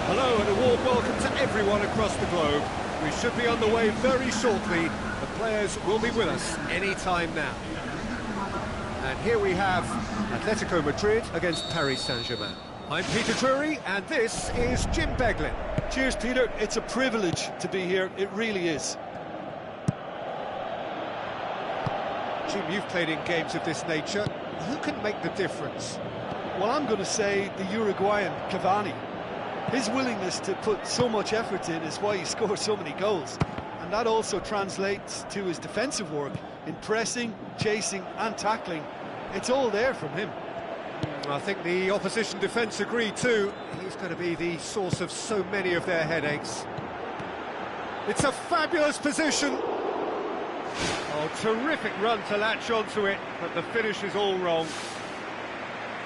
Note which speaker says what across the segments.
Speaker 1: Hello and a warm welcome to everyone across the globe. We should be on the way very shortly. The players will be with us any time now. And here we have Atletico Madrid against Paris Saint-Germain. I'm Peter Drury and this is Jim Beglin.
Speaker 2: Cheers, Peter. It's a privilege to be here. It really is.
Speaker 1: Jim, you've played in games of this nature. Who can make the difference?
Speaker 2: Well, I'm going to say the Uruguayan Cavani. His willingness to put so much effort in is why he scores so many goals. And that also translates to his defensive work in pressing, chasing and tackling. It's all there from him.
Speaker 1: I think the opposition defence agree too. He's going to be the source of so many of their headaches. It's a fabulous position. Oh, terrific run to latch onto it, but the finish is all wrong.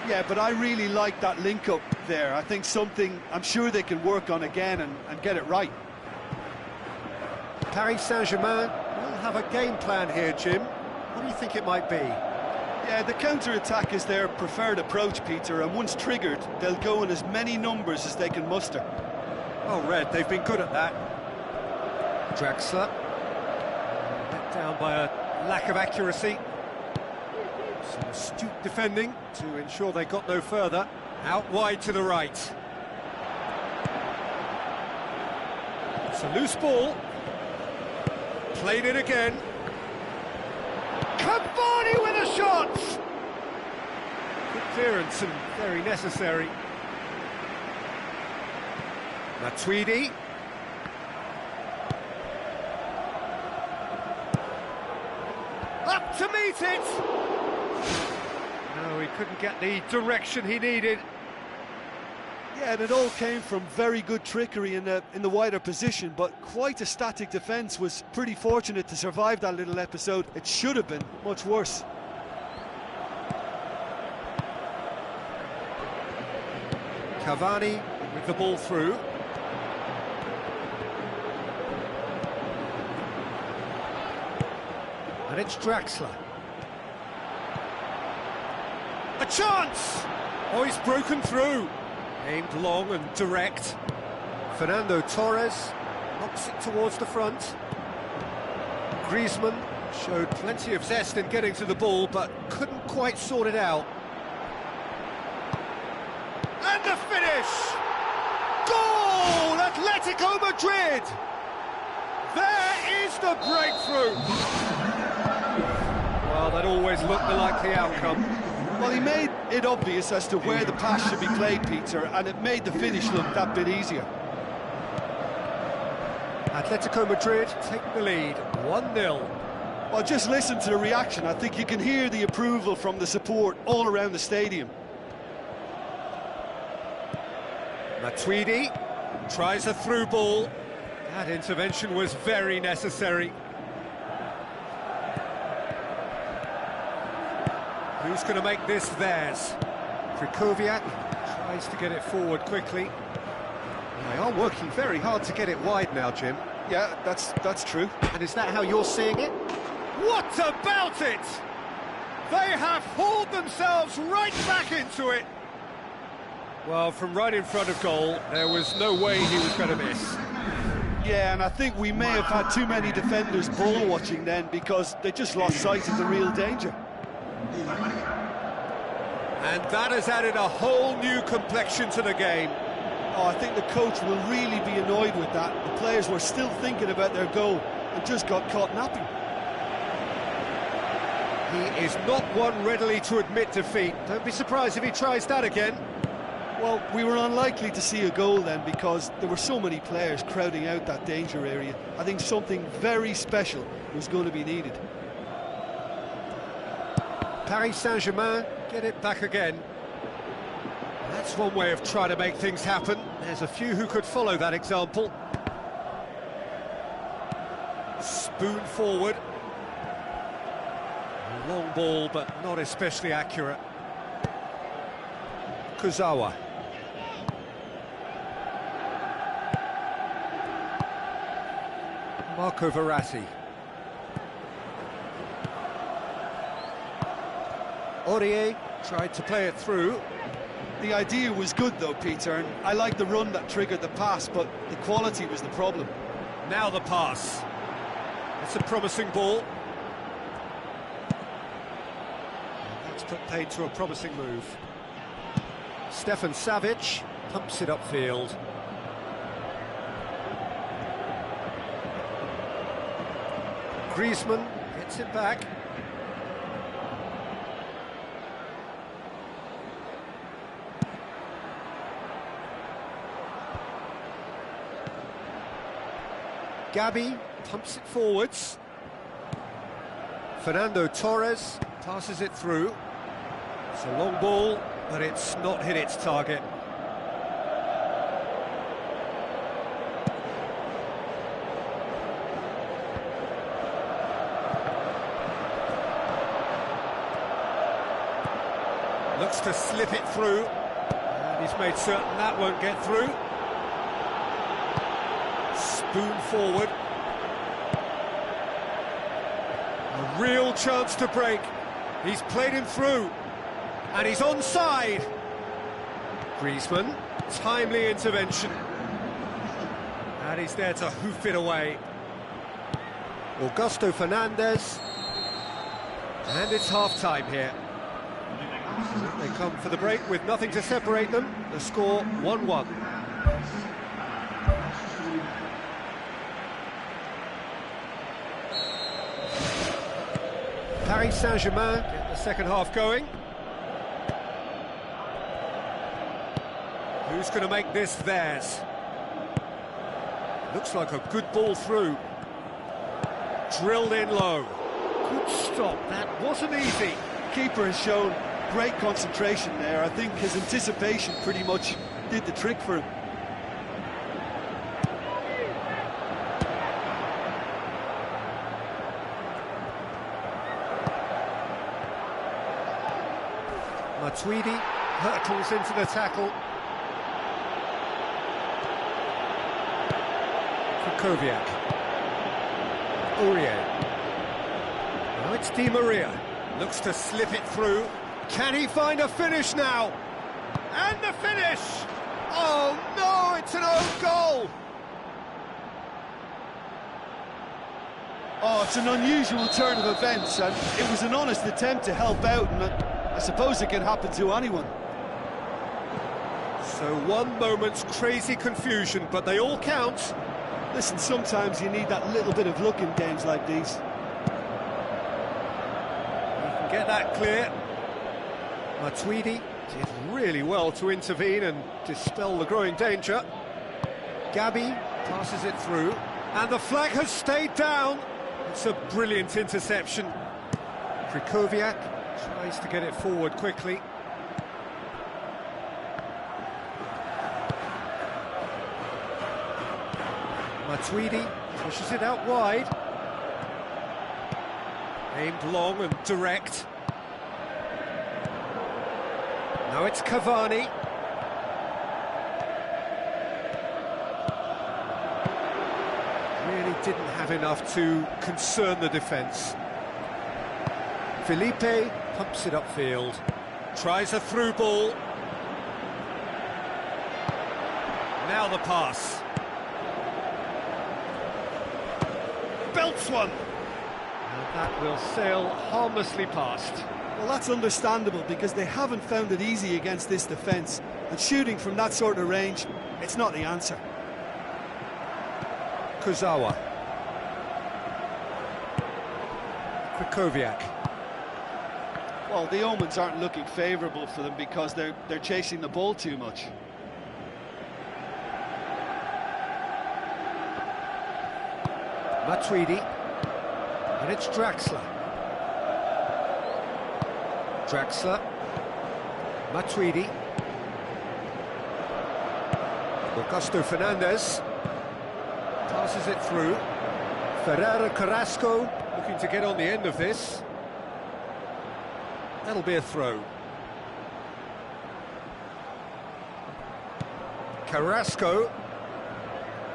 Speaker 2: Yeah, but I really like that link-up there. I think something I'm sure they can work on again and get it right.
Speaker 1: Paris Saint-Germain will have a game plan here, Jim. What do you think it might be?
Speaker 2: Yeah, the counter-attack is their preferred approach, Peter, and once triggered, they'll go in as many numbers as they can muster.
Speaker 1: Oh, Red, they've been good at that. Draxler. Let down by a lack of accuracy. Some astute defending to ensure they got no further. Out wide to the right. It's a loose ball. Played it again. Cavani with a shot! Good clearance and very necessary. Matuidi. Up to meet it! No, he couldn't get the direction he needed.
Speaker 2: Yeah, and it all came from very good trickery in the wider position, but quite a static defence. Was pretty fortunate to survive that little episode. It should have been much worse.
Speaker 1: Cavani with the ball through. And it's Draxler. A chance! Oh, he's broken through. Aimed long and direct. Fernando Torres knocks it towards the front. Griezmann showed plenty of zest in getting to the ball, but couldn't quite sort it out. And the finish! Goal! Atletico Madrid! There is the breakthrough! Well, that always looked the likely outcome.
Speaker 2: Well, he made it obvious as to where the pass should be played, Peter, and it made the finish look that bit easier.
Speaker 1: Atletico Madrid take the lead, 1-0.
Speaker 2: Well, just listen to the reaction. I think you can hear the approval from the support all around the stadium.
Speaker 1: Matuidi tries a through ball. That intervention was very necessary. Who's going to make this theirs? Krychowiak tries to get it forward quickly. They are working very hard to get it wide now, Jim.
Speaker 2: Yeah, that's true.
Speaker 1: And is that how you're seeing it? What about it? They have hauled themselves right back into it. Well, from right in front of goal, there was no way he was going to miss.
Speaker 2: Yeah, and I think we may have had too many defenders ball watching then, because they just lost sight of the real danger.
Speaker 1: And that has added a whole new complexion to the game.
Speaker 2: Oh, I think the coach will really be annoyed with that. The players were still thinking about their goal and just got caught napping.
Speaker 1: He is not one readily to admit defeat. Don't be surprised if he tries that again.
Speaker 2: Well, we were unlikely to see a goal then because there were so many players crowding out that danger area. I think something very special was going to be needed.
Speaker 1: Paris Saint-Germain get it back again. That's one way of trying to make things happen. There's a few who could follow that example. Spoon forward. Long ball, but not especially accurate. Kuzawa. Marco Verratti. Aurier tried to play it through.
Speaker 2: The idea was good though, Peter, and I like the run that triggered the pass, but the quality was the problem.
Speaker 1: Now the pass. It's a promising ball. That's put paid to a promising move. Stefan Savic pumps it upfield. Griezmann gets it back. Gabi pumps it forwards. Fernando Torres passes it through. It's a long ball, but it's not hit its target. Looks to slip it through, and he's made certain that won't get through. Spoon forward. A real chance to break. He's played him through, and he's onside. Griezmann, timely intervention. And he's there to hoof it away. Augusto Fernandez. And it's half-time here. They come for the break with nothing to separate them. The score 1-1. Paris Saint-Germain get the second half going. Who's going to make this theirs? Looks like a good ball through. Drilled in low. Good stop, that wasn't easy.
Speaker 2: Keeper has shown great concentration there. I think his anticipation pretty much did the trick for him.
Speaker 1: Matuidi hurtles into the tackle. Krychowiak. Aurier. Now it's Di Maria. Looks to slip it through. Can he find a finish now? And the finish! Oh no, it's an own goal!
Speaker 2: Oh, it's an unusual turn of events, and it was an honest attempt to help out, and I suppose it can happen to anyone.
Speaker 1: So one moment's crazy confusion, but they all count.
Speaker 2: Listen, sometimes you need that little bit of luck in games like these.
Speaker 1: You can get that clear. Matuidi did really well to intervene and dispel the growing danger. Gabi passes it through, and the flag has stayed down. It's a brilliant interception. Krychowiak tries to get it forward quickly. Matuidi pushes it out wide. Aimed long and direct. Now it's Cavani. Really didn't have enough to concern the defence. Felipe pumps it upfield. Tries a through ball. Now the pass. Belts one. And that will sail harmlessly past.
Speaker 2: Well, that's understandable because they haven't found it easy against this defence. And shooting from that sort of range, it's not the answer.
Speaker 1: Kurzawa. Krychowiak.
Speaker 2: Well, the omens aren't looking favourable for them because they're chasing the ball too much.
Speaker 1: Matuidi. And it's Draxler. Draxler. Matuidi. Augusto Fernandez. Passes it through. Ferreira Carrasco looking to get on the end of this. That'll be a throw. Carrasco.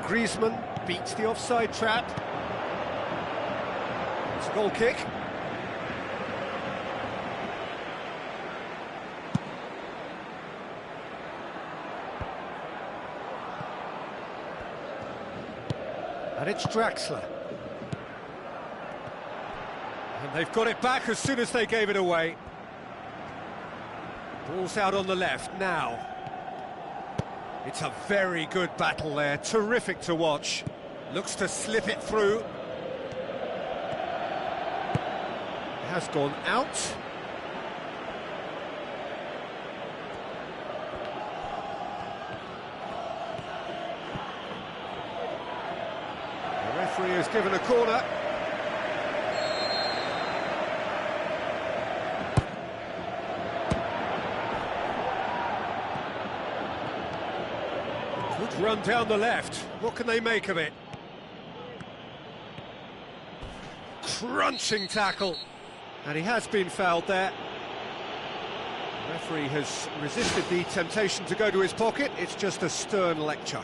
Speaker 1: Griezmann beats the offside trap. It's a goal kick. And it's Draxler. And they've got it back as soon as they gave it away. Ball's out on the left now. It's a very good battle there, terrific to watch. Looks to slip it through. It has gone out. The referee has given a corner. Good run down the left. What can they make of it? Crunching tackle. And he has been fouled there. The referee has resisted the temptation to go to his pocket. It's just a stern lecture.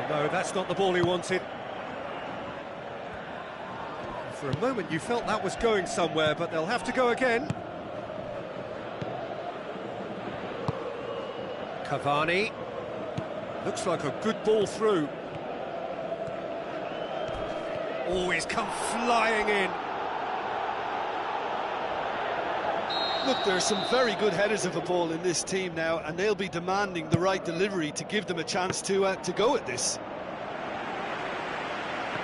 Speaker 1: No, that's not the ball he wanted. For a moment you felt that was going somewhere, but they'll have to go again. Cavani. Looks like a good ball through. Oh, he's come flying in.
Speaker 2: Look, there are some very good headers of a ball in this team now, and they'll be demanding the right delivery to give them a chance to go at this.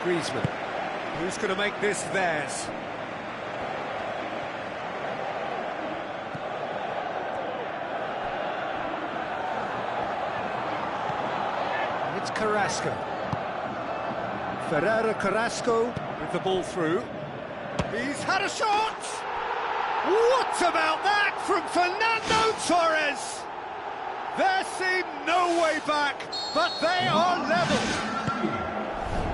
Speaker 1: Griezmann. Who's going to make this theirs? And it's Carrasco. Ferreira Carrasco with the ball through. He's had a shot! What about that from Fernando Torres? There seemed no way back, but they are level.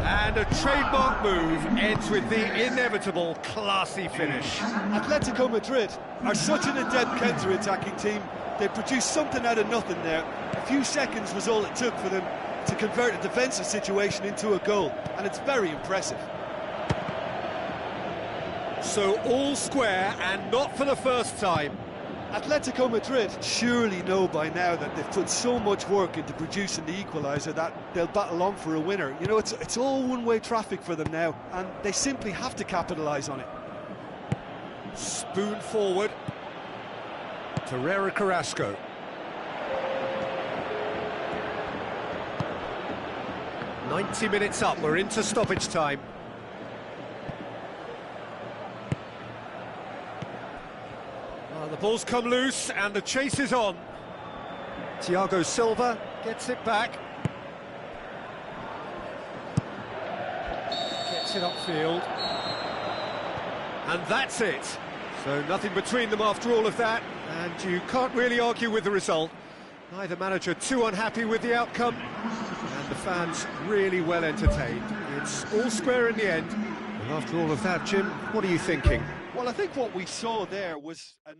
Speaker 1: And a trademark move ends with the inevitable classy finish.
Speaker 2: Atletico Madrid are such an adept counter-attacking team. They produced something out of nothing there. A few seconds was all it took for them to convert a defensive situation into a goal, and it's very impressive.
Speaker 1: So all square, and not for the first time.
Speaker 2: Atletico Madrid surely know by now that they've put so much work into producing the equaliser that they'll battle on for a winner. You know, it's all one-way traffic for them now, and they simply have to capitalise on it.
Speaker 1: Spoon forward. Ferreira Carrasco. "90 minutes up, we're into stoppage time. The ball's come loose and the chase is on. Thiago Silva gets it back. Gets it upfield. And that's it. So nothing between them after all of that. And you can't really argue with the result. Neither manager too unhappy with the outcome, and the fans really well entertained. It's all square in the end. And after all of that, Jim, what are you thinking?
Speaker 2: Well, I think what we saw there was an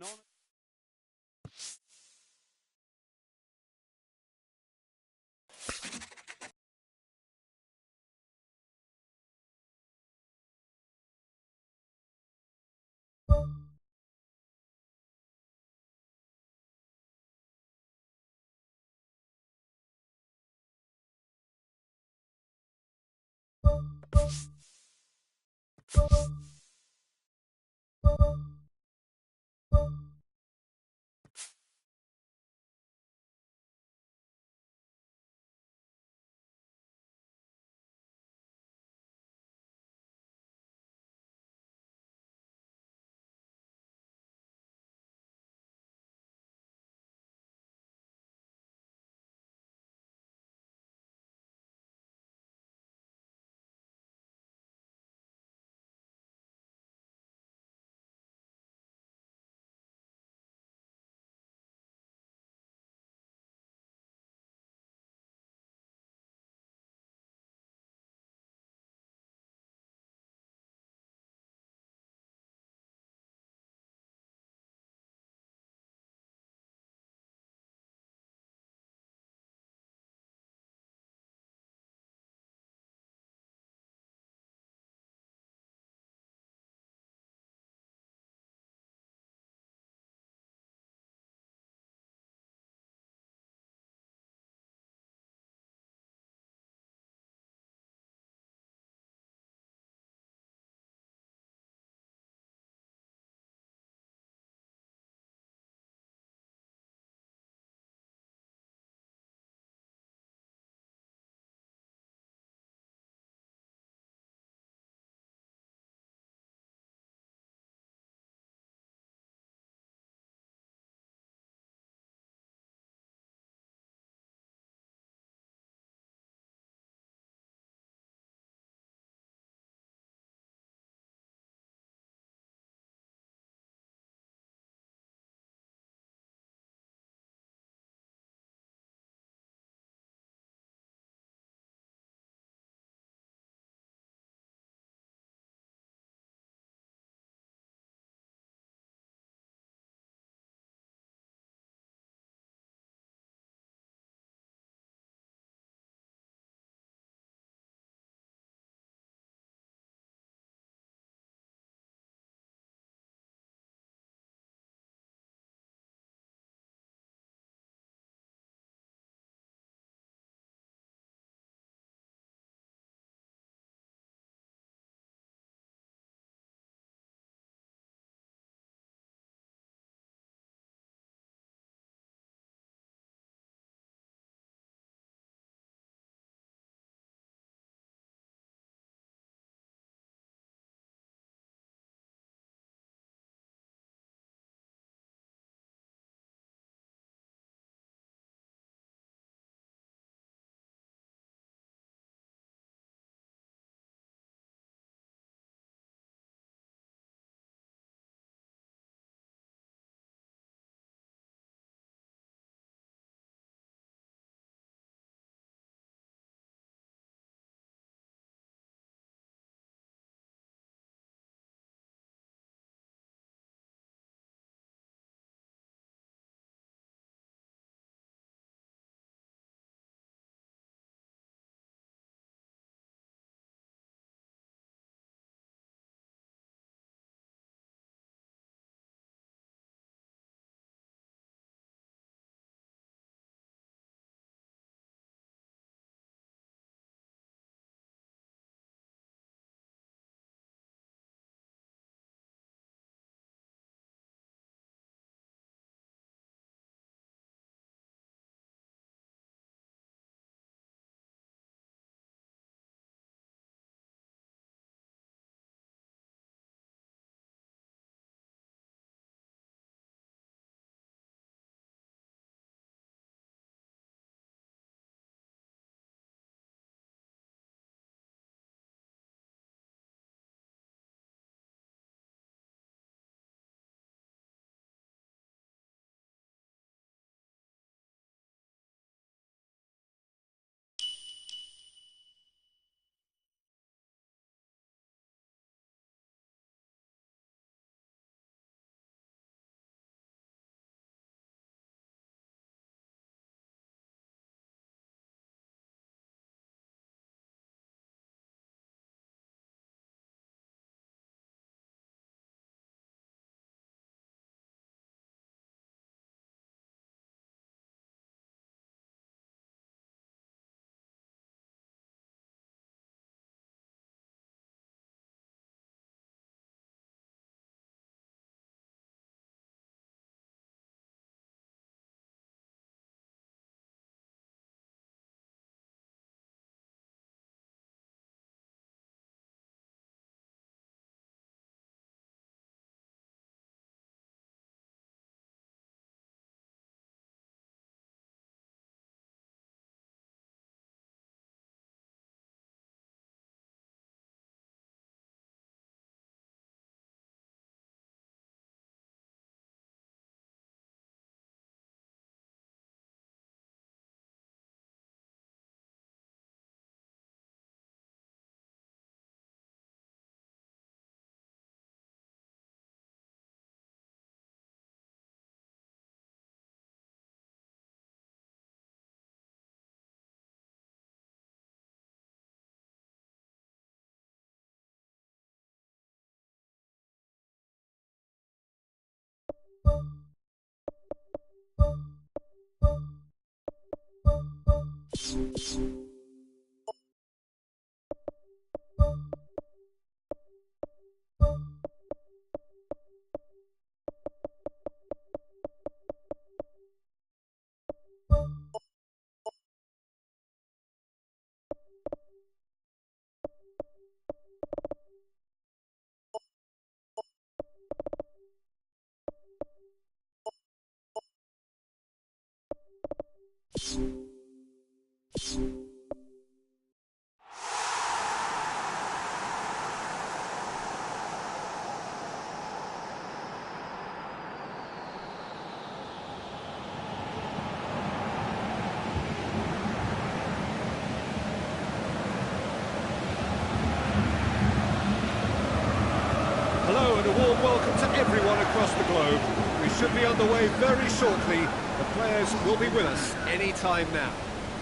Speaker 1: Hello and a warm welcome to everyone across the globe. We should be underway very shortly. The players will be with us any time now.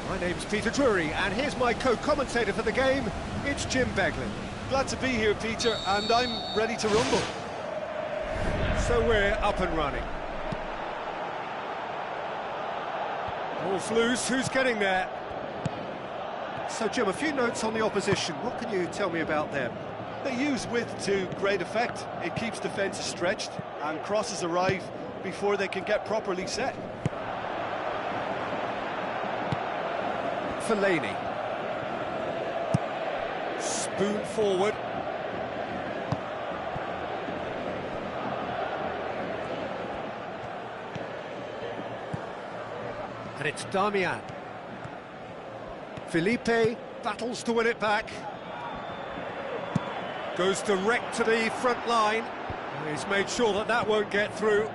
Speaker 1: My name's Peter Drury, and here's my co-commentator for the game. It's Jim Beglin.
Speaker 2: Glad to be here, Peter, and I'm ready to rumble.
Speaker 1: So we're up and running. Ball's loose, who's getting there? So Jim, a few notes on the opposition. What can you tell me about them?
Speaker 2: They use width to great effect. It keeps defences stretched, and crosses arrive before they can get properly set.
Speaker 1: Fellaini. Spoon forward. And it's Damian. Felipe battles to win it back. Goes direct to the front line. He's made sure that that won't get through.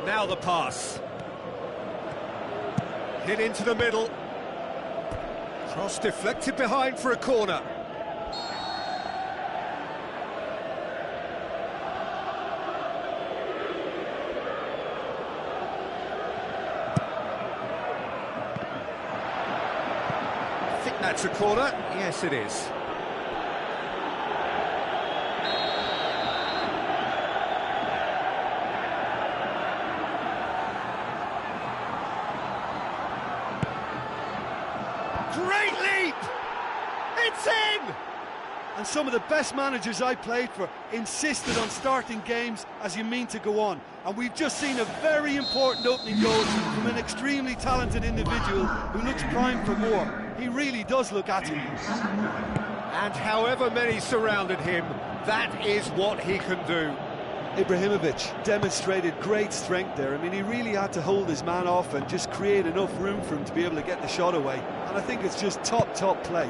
Speaker 1: Now the pass. Hit into the middle. Cross deflected behind for a corner. I think that's a corner. Yes, it is. Great leap! It's in!
Speaker 2: And some of the best managers I played for insisted on starting games as you mean to go on. And we've just seen a very important opening goal from an extremely talented individual who looks primed for more. He really does look at it.
Speaker 1: And however many surrounded him, that is what he can do.
Speaker 2: Ibrahimovic demonstrated great strength there. I mean, he really had to hold his man off and just create enough room for him to be able to get the shot away. And I think it's just top play.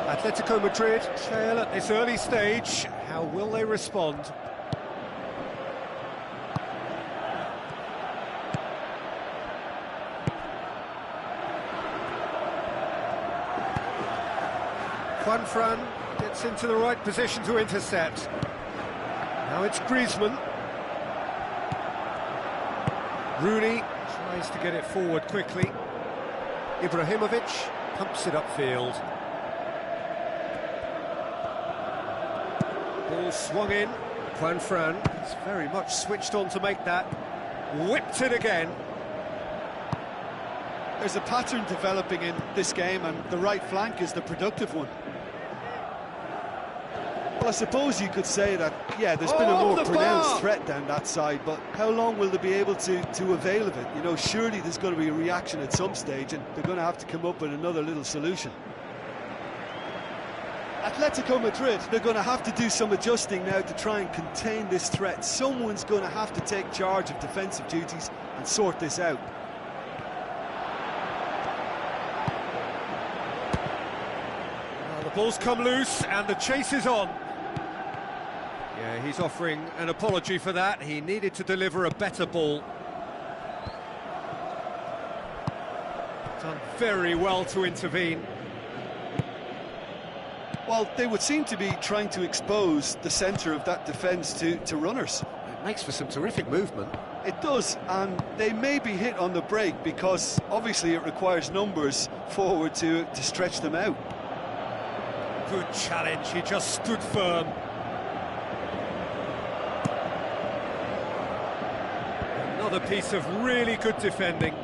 Speaker 1: Atletico Madrid trail at this early stage. How will they respond? Juanfran gets into the right position to intercept. Now it's Griezmann. Rooney tries to get it forward quickly. Ibrahimovic pumps it upfield. Ball swung in. Juanfran is very much switched on to make that. Whipped it again.
Speaker 2: There's a pattern developing in this game, and the right flank is the productive one. Well, I suppose you could say that, yeah, there's been a more pronounced threat down that side, but how long will they be able to avail of it? You know, surely there's going to be a reaction at some stage, and they're going to have to come up with another little solution. Atletico Madrid, they're going to have to do some adjusting now to try and contain this threat. Someone's going to have to take charge of defensive duties and sort this out.
Speaker 1: Well, the ball's come loose and the chase is on. Yeah, he's offering an apology for that. He needed to deliver a better ball. Done very well to intervene.
Speaker 2: Well, they would seem to be trying to expose the centre of that defence to runners.
Speaker 1: It makes for some terrific movement.
Speaker 2: It does, and they may be hit on the break because obviously it requires numbers forward to stretch them out.
Speaker 1: Good challenge, he just stood firm. Another piece of really good defending.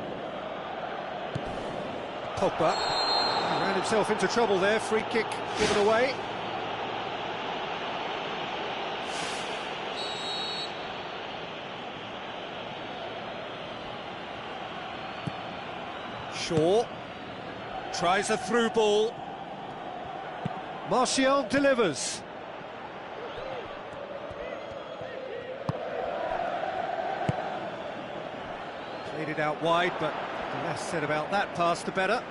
Speaker 1: Pogba ran himself into trouble there, free kick given away. Shaw tries a through ball. Martial delivers. Played it out wide, but the less said about that pass, the better.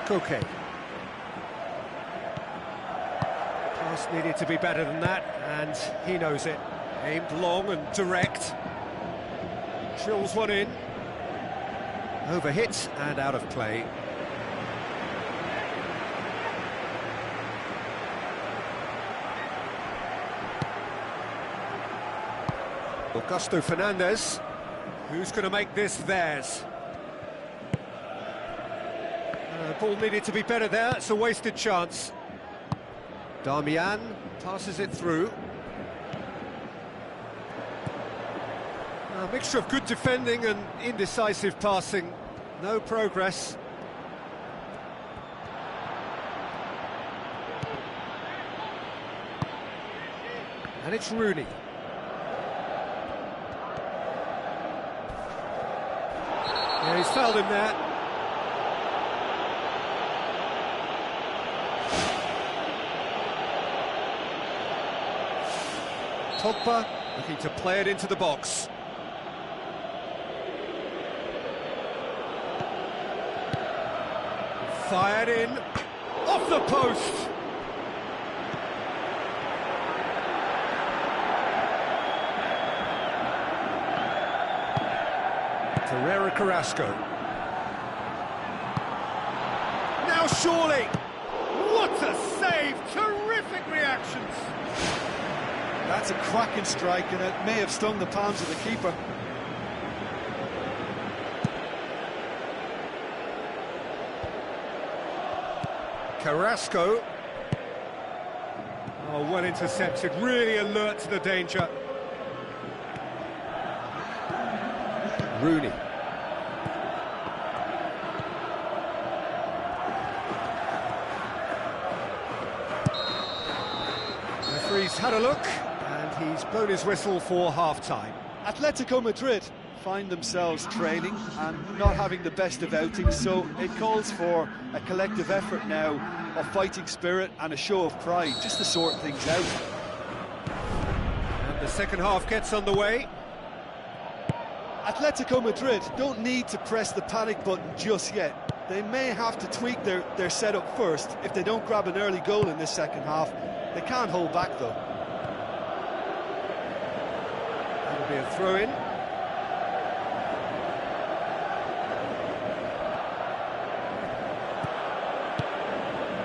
Speaker 1: Koke. Pass needed to be better than that, and he knows it. Aimed long and direct. Drills one in. Overhit and out of play. Augusto Fernandez. Who's going to make this theirs? The ball needed to be better there. It's a wasted chance. Darmian passes it through. A mixture of good defending and indecisive passing. No progress. And it's Rooney. Yeah, he's fouled him there. Pogba looking to play it into the box. Fired in, off the post. Herrera Carrasco. Now surely. What a save! Terrific reactions.
Speaker 2: That's a cracking strike, and it may have stung the palms of the keeper.
Speaker 1: Carrasco. Oh, well intercepted, really alert to the danger. Rooney. The referee's had a look, and he's blown his whistle for half-time.
Speaker 2: Atletico Madrid find themselves trailing and not having the best of outings, so it calls for a collective effort now of fighting spirit and a show of pride, just to sort things out.
Speaker 1: And the second half gets underway.
Speaker 2: Atletico Madrid don't need to press the panic button just yet. They may have to tweak their setup first if they don't grab an early goal in this second half. They can't hold back though.
Speaker 1: That'll be a throw-in.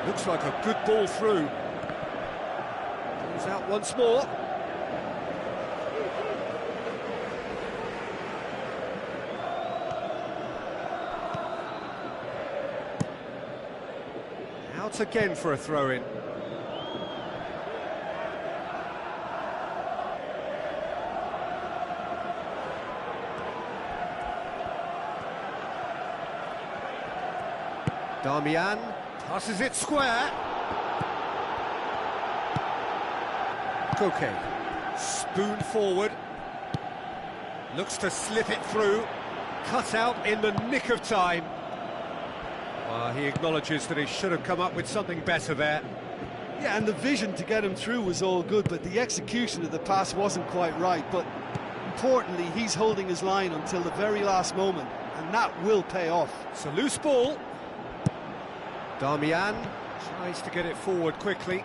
Speaker 1: Looks like a good ball through. Comes out once more. Out again for a throw-in. Darmian passes it square. Koke, spoon forward. Looks to slip it through. Cut out in the nick of time. He acknowledges that he should have come up with something better there.
Speaker 2: Yeah, and the vision to get him through was all good, but the execution of the pass wasn't quite right. But importantly, he's holding his line until the very last moment, and that will pay off.
Speaker 1: It's a loose ball. Darmian tries to get it forward quickly.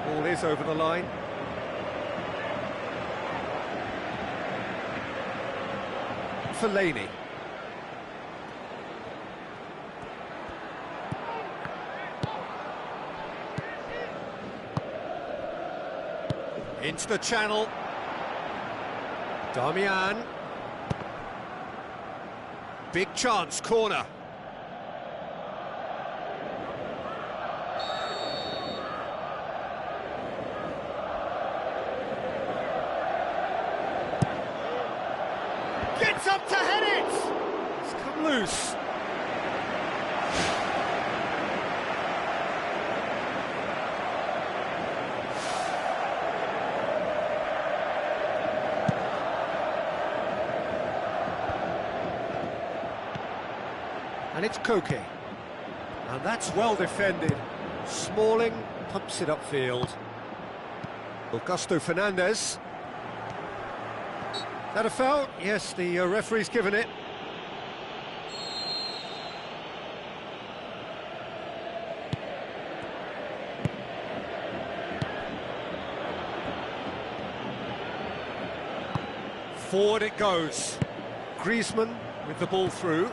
Speaker 1: Ball is over the line. Fellaini. Into the channel. Darmian. Big chance, corner. Gets up to head it! It's come loose. And it's Koke. And that's well defended. Smalling pumps it upfield. Augusto Fernandez. Is that a foul? Yes, the referee's given it. Forward it goes. Griezmann with the ball through.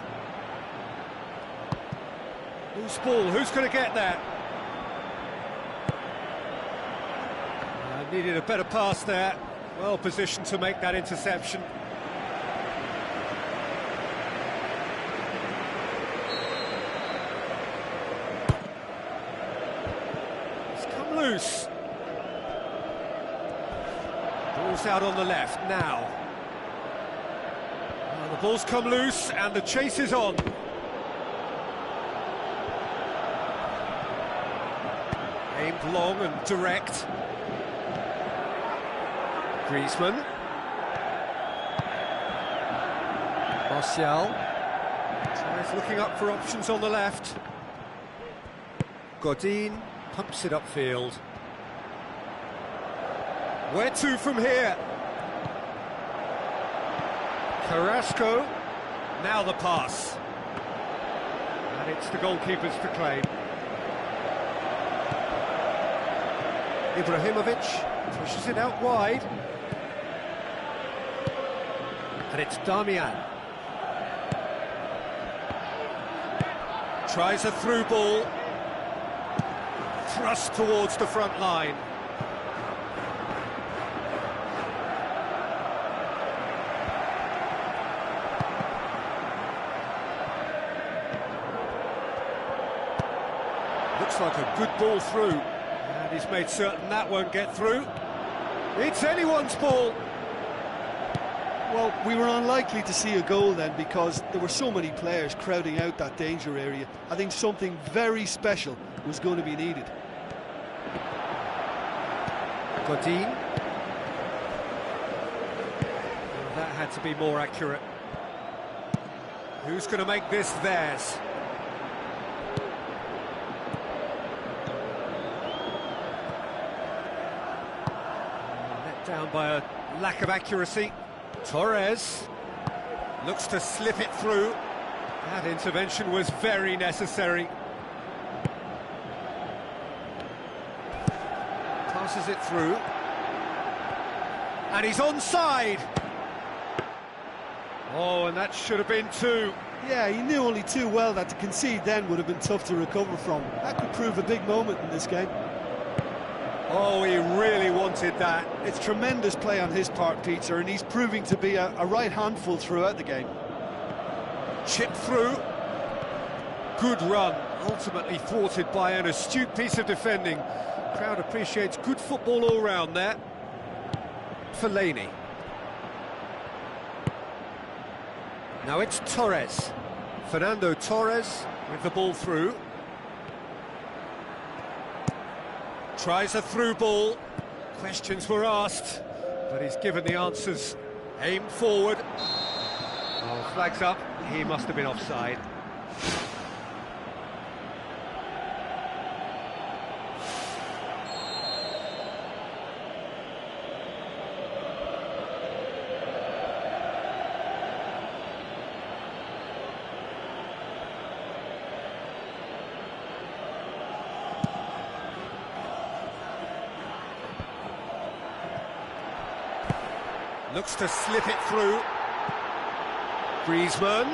Speaker 1: Loose ball, who's going to get that? Needed a better pass there. Well positioned to make that interception. It's come loose. Ball's out on the left now. Well, the ball's come loose and the chase is on. Aimed long and direct. Griezmann. Martial. Tries looking up for options on the left. Godin pumps it upfield. Where to from here? Carrasco. Now the pass. And it's the goalkeeper's to claim. Ibrahimovic pushes it out wide. And it's Damian. Tries a through ball. Thrust towards the front line. Looks like a good ball through. And he's made certain that won't get through. It's anyone's ball.
Speaker 2: Well, we were unlikely to see a goal then because there were so many players crowding out that danger area. I think something very special was going to be needed.
Speaker 1: Godin. That had to be more accurate. Who's going to make this theirs? Let down by a lack of accuracy. Torres looks to slip it through. That intervention was very necessary. Passes it through. And he's onside. Oh, and that should have been two.
Speaker 2: Yeah, he knew only too well that to concede then would have been tough to recover from. That could prove a big moment in this game.
Speaker 1: Oh, he really wanted that.
Speaker 2: It's tremendous play on his part, Peter, and he's proving to be a right handful throughout the game.
Speaker 1: Chip through. Good run, ultimately thwarted by an astute piece of defending. Crowd appreciates good football all round there. Fellaini. Now it's Torres. Fernando Torres with the ball through. Tries a through ball. Questions were asked, but he's given the answers. Aim forward. Oh, flags up. He must have been offside. Looks to slip it through. Griezmann.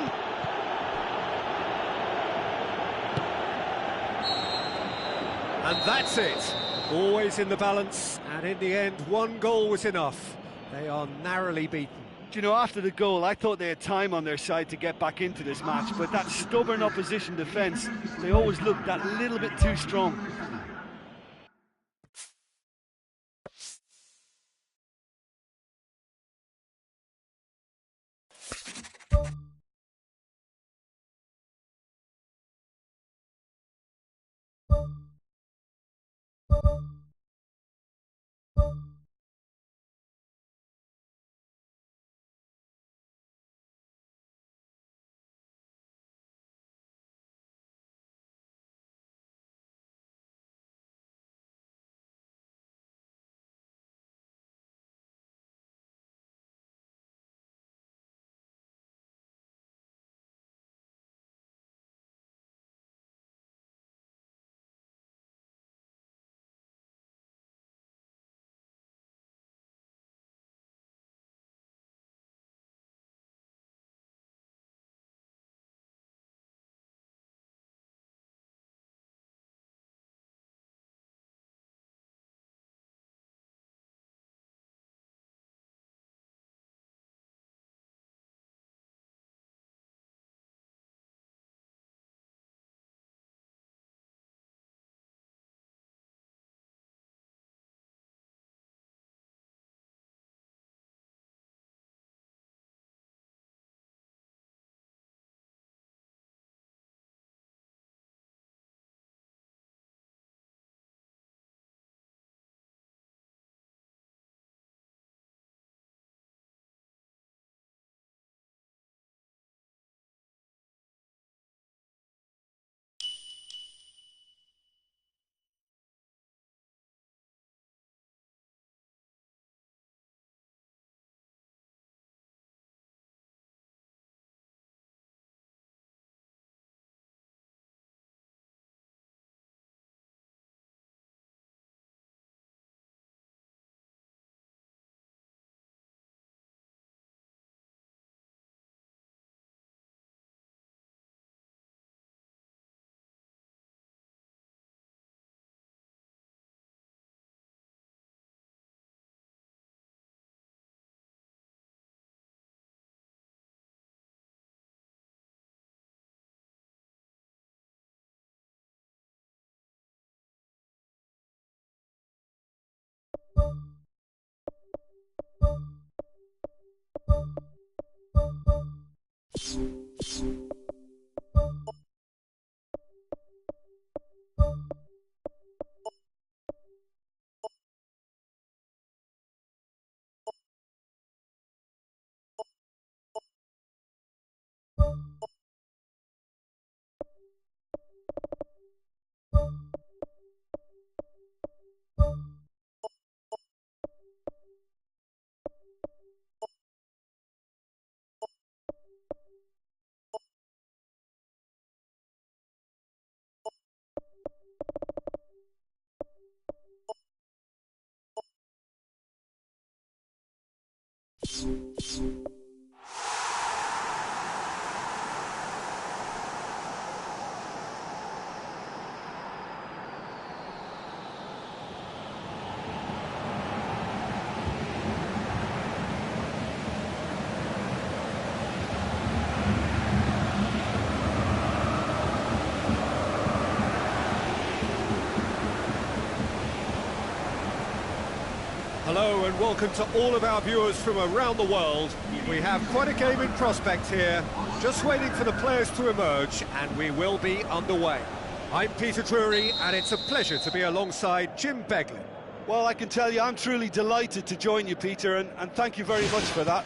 Speaker 1: And that's it. Always in the balance, and in the end, one goal was enough. They are narrowly beaten.
Speaker 2: You know, after the goal, I thought they had time on their side to get back into this match, but that stubborn opposition defence, they always looked that little bit too strong.
Speaker 1: Hello and welcome to all of our viewers from around the world. We have quite a game in prospect here, just waiting for the players to emerge, and we will be underway. I'm Peter Drury, and it's a pleasure to be alongside Jim Beglin.
Speaker 2: Well, I can tell you I'm truly delighted to join you, Peter, and thank you very much for that.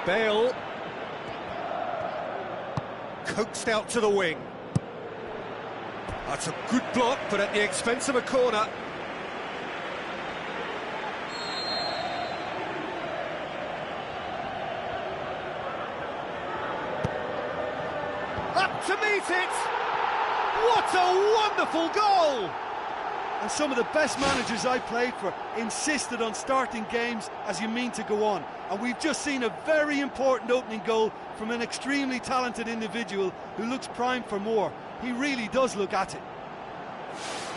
Speaker 1: Bale. Coaxed out to the wing. That's a good block, but at the expense of a corner. Up to meet it! What a wonderful goal!
Speaker 2: And some of the best managers I played for insisted on starting games as you mean to go on. And we've just seen a very important opening goal from an extremely talented individual who looks primed for more. He really does look at it.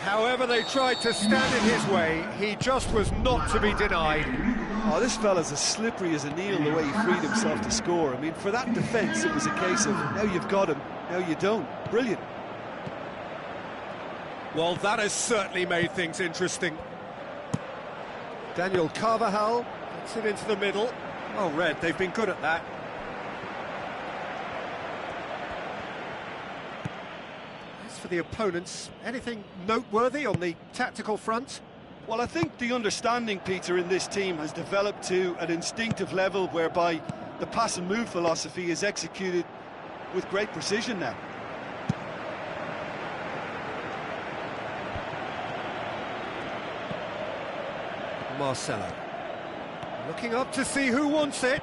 Speaker 1: However they tried to stand in his way, he just was not to be denied.
Speaker 2: Oh, this fella's as slippery as a needle the way he freed himself to score. I mean, for that defence, it was a case of, now you've got him, now you don't. Brilliant.
Speaker 1: Well, that has certainly made things interesting. Daniel Carvajal gets it into the middle. Well read, they've been good at that. As for the opponents, anything noteworthy on the tactical front?
Speaker 2: Well, I think the understanding, Peter, in this team has developed to an instinctive level whereby the pass and move philosophy is executed with great precision now.
Speaker 1: Marcelo looking up to see who wants it.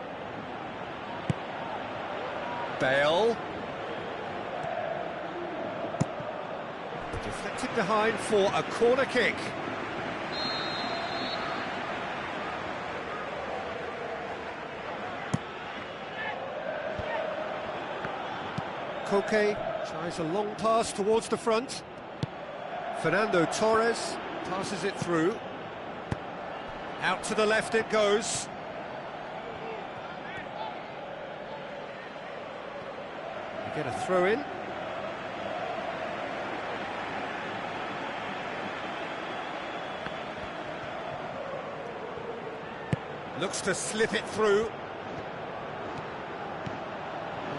Speaker 1: Bale deflected behind for a corner kick. Koke tries a long pass towards the front. Fernando Torres passes it through. Out to the left it goes. Get a throw in. Looks to slip it through.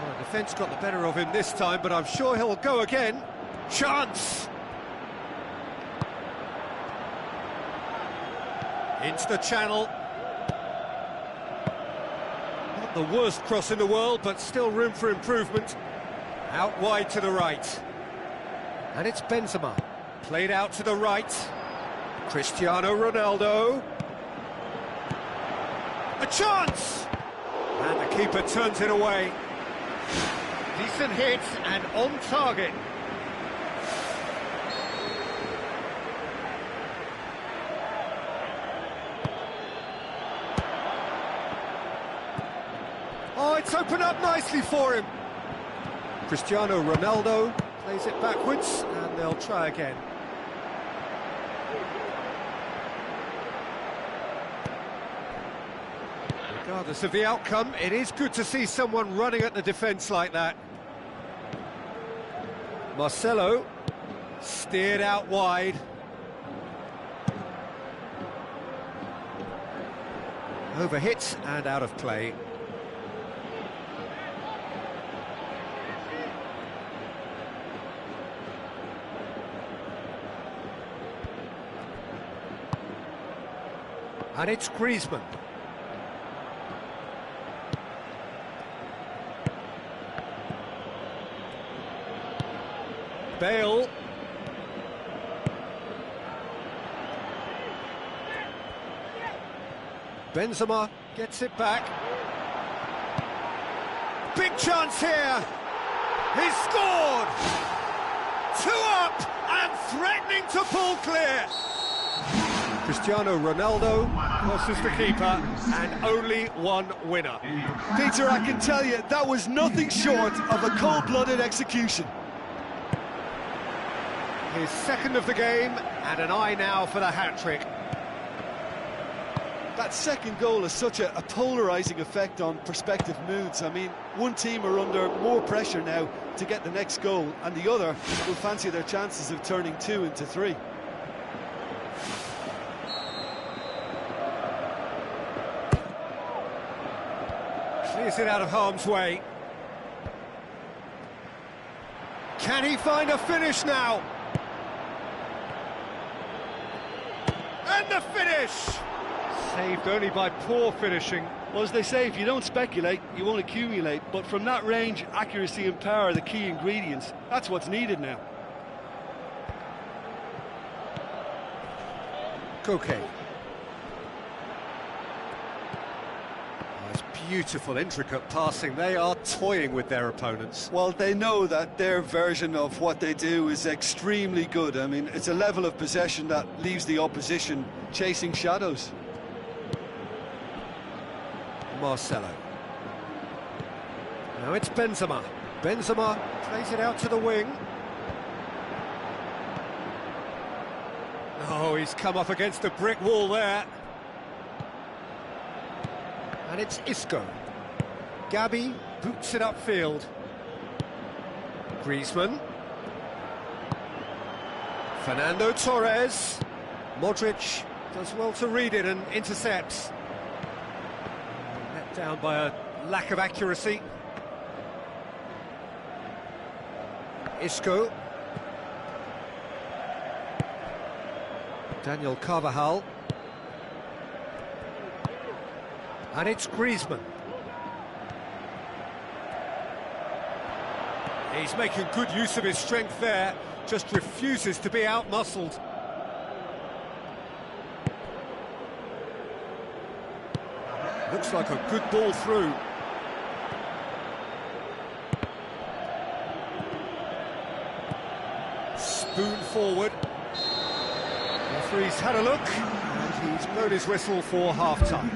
Speaker 1: Oh, defence got the better of him this time, but I'm sure he'll go again. Chance! Into the channel. Not the worst cross in the world, but still room for improvement. Out wide to the right. And it's Benzema. Played out to the right. Cristiano Ronaldo. A chance! And the keeper turns it away. Decent hit and on target. Oh, it's opened up nicely for him. Cristiano Ronaldo plays it backwards, and they'll try again. Regardless of the outcome, it is good to see someone running at the defence like that. Marcelo steered out wide. Overhit and out of play. And it's Griezmann. Bale. Benzema gets it back. Big chance here. He's scored. 2 up and threatening to pull clear. Cristiano Ronaldo versus the keeper, and only one winner.
Speaker 2: Peter, I can tell you, that was nothing short of a cold-blooded execution.
Speaker 1: His second of the game, and an eye now for the hat-trick.
Speaker 2: That second goal has such a polarising effect on prospective moods. I mean, one team are under more pressure now to get the next goal, and the other will fancy their chances of turning 2 into 3.
Speaker 1: Clears it out of harm's way. Can he find a finish now? And the finish! Saved only by poor finishing.
Speaker 2: Well, as they say, if you don't speculate, you won't accumulate. But from that range, accuracy and power are the key ingredients. That's what's needed now.
Speaker 1: Koke. Beautiful, intricate passing. They are toying with their opponents.
Speaker 2: Well, they know that their version of what they do is extremely good. I mean, it's a level of possession that leaves the opposition chasing shadows.
Speaker 1: Marcelo. Now it's Benzema. Benzema plays it out to the wing. Oh, he's come up against a brick wall there. And it's Isco. Gabi boots it upfield. Griezmann. Fernando Torres. Modric does well to read it and intercepts. Let down by a lack of accuracy. Isco. Daniel Carvajal. And it's Griezmann. He's making good use of his strength there, just refuses to be out-muscled. Looks like a good ball through. Spoon forward. Referee's had a look, and he's blown his whistle for half-time.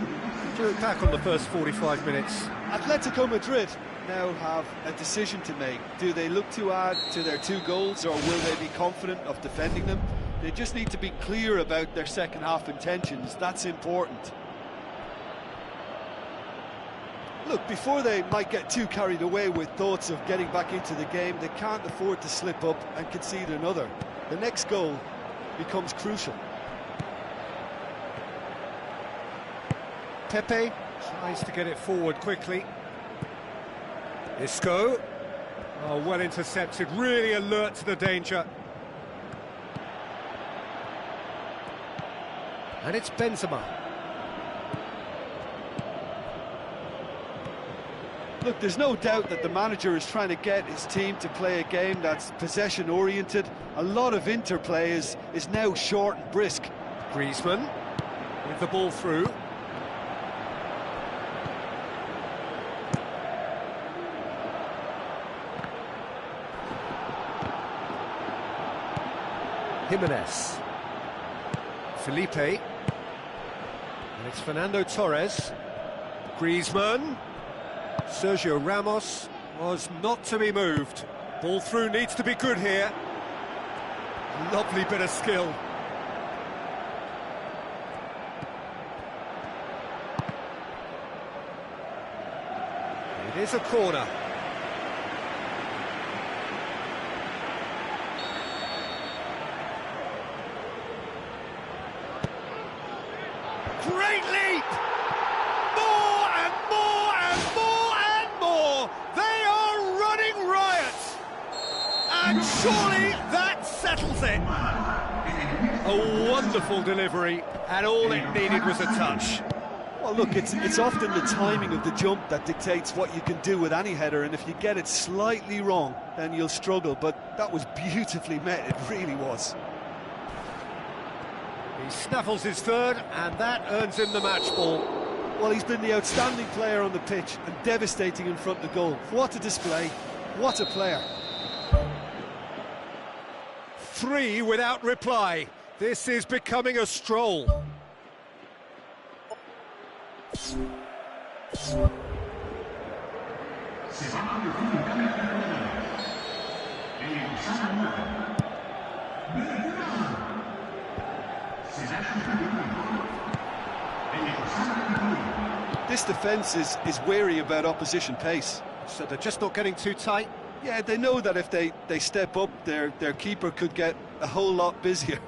Speaker 1: Do look back on the first 45 minutes.
Speaker 2: Atletico Madrid now have a decision to make. Do they look to add to their 2 goals, or will they be confident of defending them? They just need to be clear about their second half intentions. That's important. Look, before they might get too carried away with thoughts of getting back into the game, they can't afford to slip up and concede another. The next goal becomes crucial.
Speaker 1: Pepe tries to get it forward quickly. Isco. Oh, well intercepted, really alert to the danger. And it's Benzema.
Speaker 2: Look, there's no doubt that the manager is trying to get his team to play a game that's possession-oriented. A lot of interplay is now short and brisk.
Speaker 1: Griezmann with the ball through. Jimenez. Felipe. And it's Fernando Torres. Griezmann. Sergio Ramos was not to be moved. Ball through needs to be good here. Lovely bit of skill. It is a corner. Great leap! More and more and more and more! They are running riot! And surely that settles it! A wonderful delivery, and all it needed was a touch.
Speaker 2: Well, look, it's often the timing of the jump that dictates what you can do with any header, and if you get it slightly wrong, then you'll struggle, but that was beautifully met, it really was.
Speaker 1: He snaffles his third, and that earns him the match ball.
Speaker 2: Well, he's been the outstanding player on the pitch and devastating in front of the goal. What a display, what a player.
Speaker 1: 3 without reply. This is becoming a stroll.
Speaker 2: This defence is wary about opposition pace.
Speaker 1: So they're just not getting too tight?
Speaker 2: Yeah, they know that if they step up, their keeper could get a whole lot busier.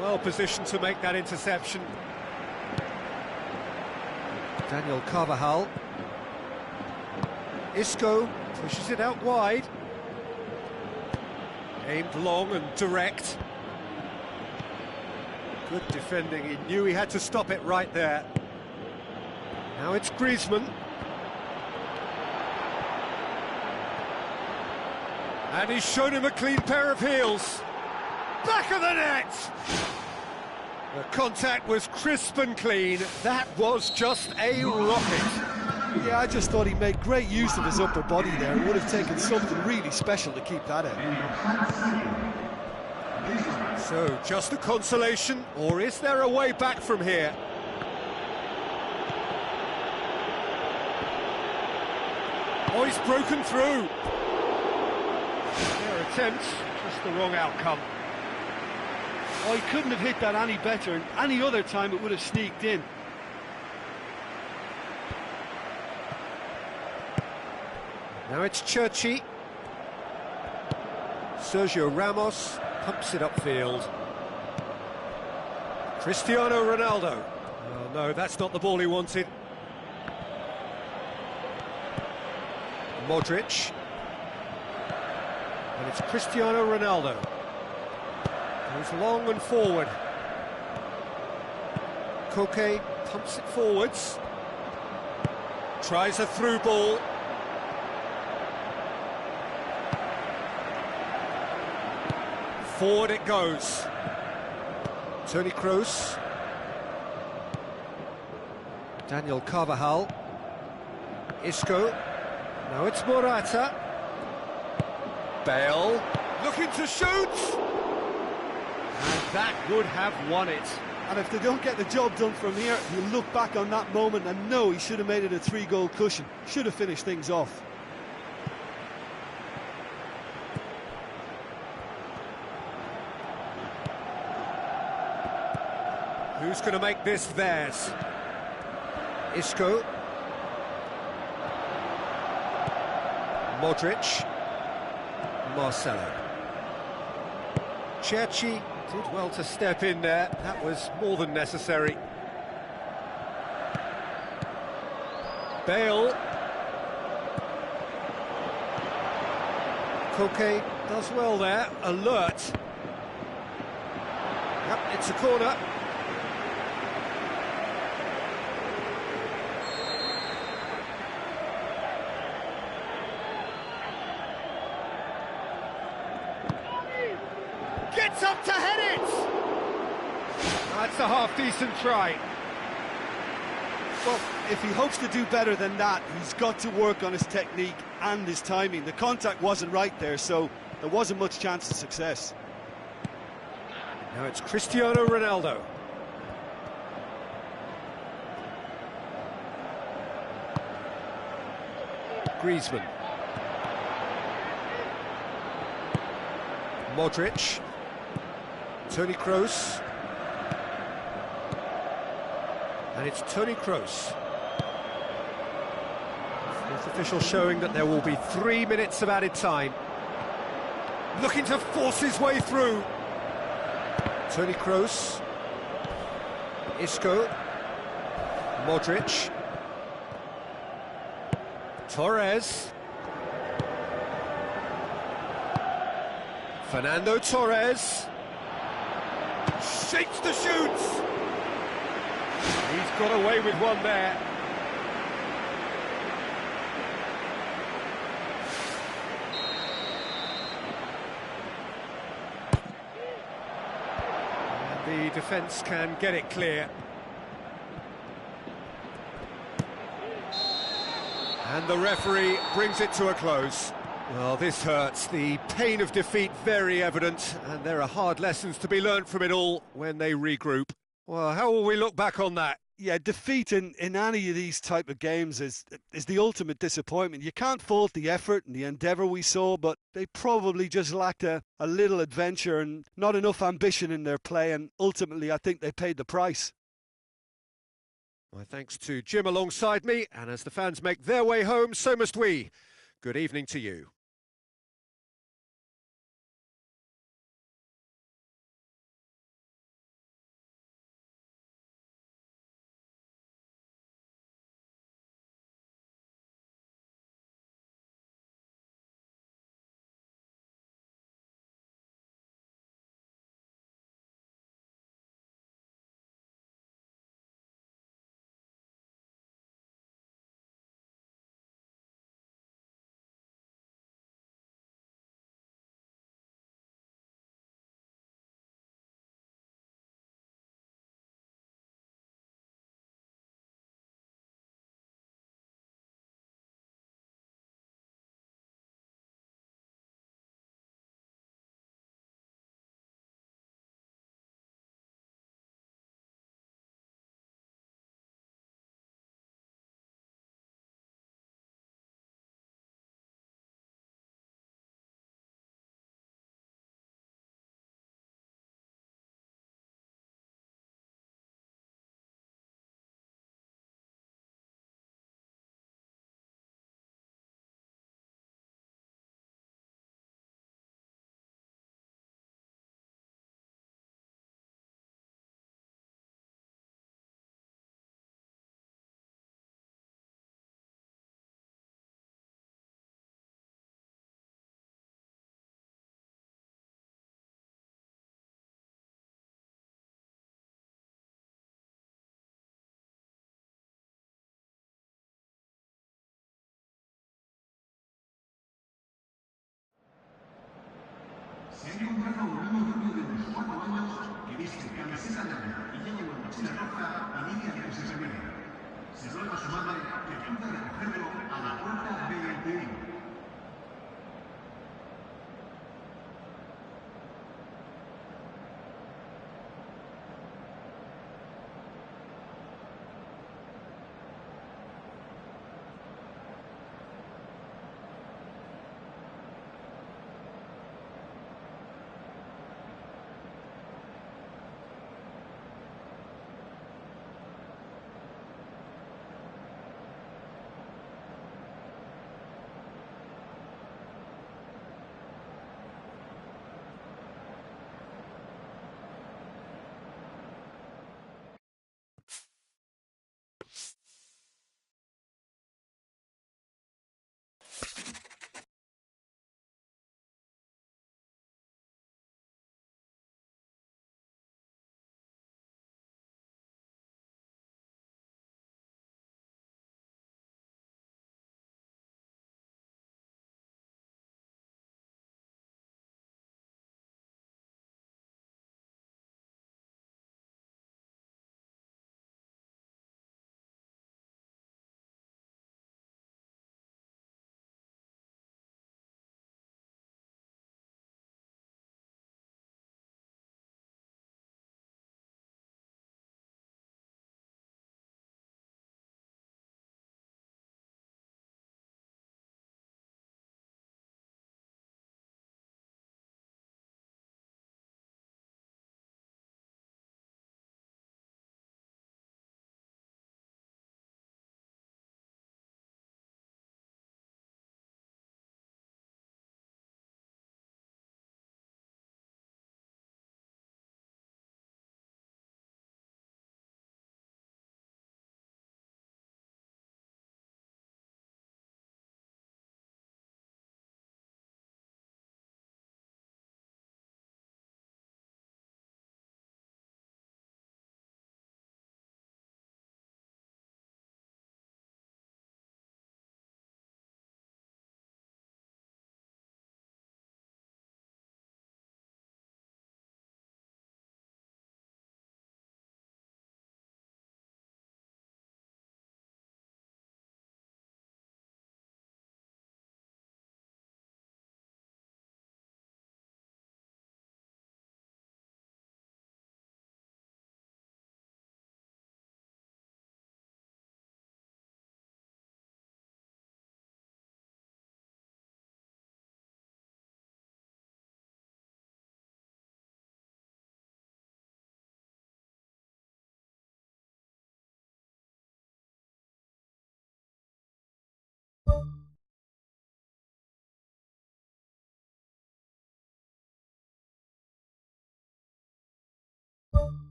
Speaker 1: Well positioned to make that interception. Daniel Carvajal. Isco pushes it out wide. Aimed long and direct. Good defending, he knew he had to stop it right there. Now it's Griezmann. And he's shown him a clean pair of heels. Back of the net! The contact was crisp and clean. That was just a rocket.
Speaker 2: Yeah, I just thought he made great use of his upper body there. It would have taken something really special to keep that in.
Speaker 1: So, just a consolation, or is there a way back from here? Oh, he's broken through. They're attempt, just the wrong outcome.
Speaker 2: Oh, he couldn't have hit that any better, and any other time it would have sneaked in.
Speaker 1: Now it's Churchy. Sergio Ramos pumps it upfield. Cristiano Ronaldo. Oh no, that's not the ball he wanted. Modric. And it's Cristiano Ronaldo. Goes long and forward. Koke pumps it forwards. Tries a through ball. Forward it goes. Toni Kroos. Daniel Carvajal. Isco. Now it's Morata. Bale. Looking to shoot! And that would have won it.
Speaker 2: And if they don't get the job done from here, you look back on that moment and know he should have made it a 3-goal cushion. Should have finished things off.
Speaker 1: Who's going to make this theirs? Isco. Modric. Marcelo. Cherchi did well to step in there. That was more than necessary. Bale. Koke does well there. Alert. Yep, it's a corner. Gets up to head it! That's a half-decent try.
Speaker 2: Well, if he hopes to do better than that, he's got to work on his technique and his timing. The contact wasn't right there, so there wasn't much chance of success.
Speaker 1: Now it's Cristiano Ronaldo. Griezmann. Modric. Toni Kroos. And it's Toni Kroos. Fourth official showing that there will be 3 minutes of added time. Looking to force his way through. Toni Kroos. Isco. Modric. Torres. Fernando Torres. Shakes the shoots. He's got away with one there. And the defence can get it clear. And the referee brings it to a close. Well, this hurts. The pain of defeat very evident, and there are hard lessons to be learned from it all when they regroup. Well, how will we look back on that?
Speaker 2: Yeah, defeat in any of these type of games is the ultimate disappointment. You can't fault the effort and the endeavour we saw, but they probably just lacked a little adventure and not enough ambition in their play, and ultimately I think they paid the price.
Speaker 1: My thanks to Jim alongside me, and as the fans make their way home, so must we. Good evening to you.
Speaker 3: Se ha encontrado un niño rubio de unos 4 años que viste camiseta negra y lleva una mochila roja y dice que se termina. Se ruega a su madre que acuda a recogerlo a la puerta B21.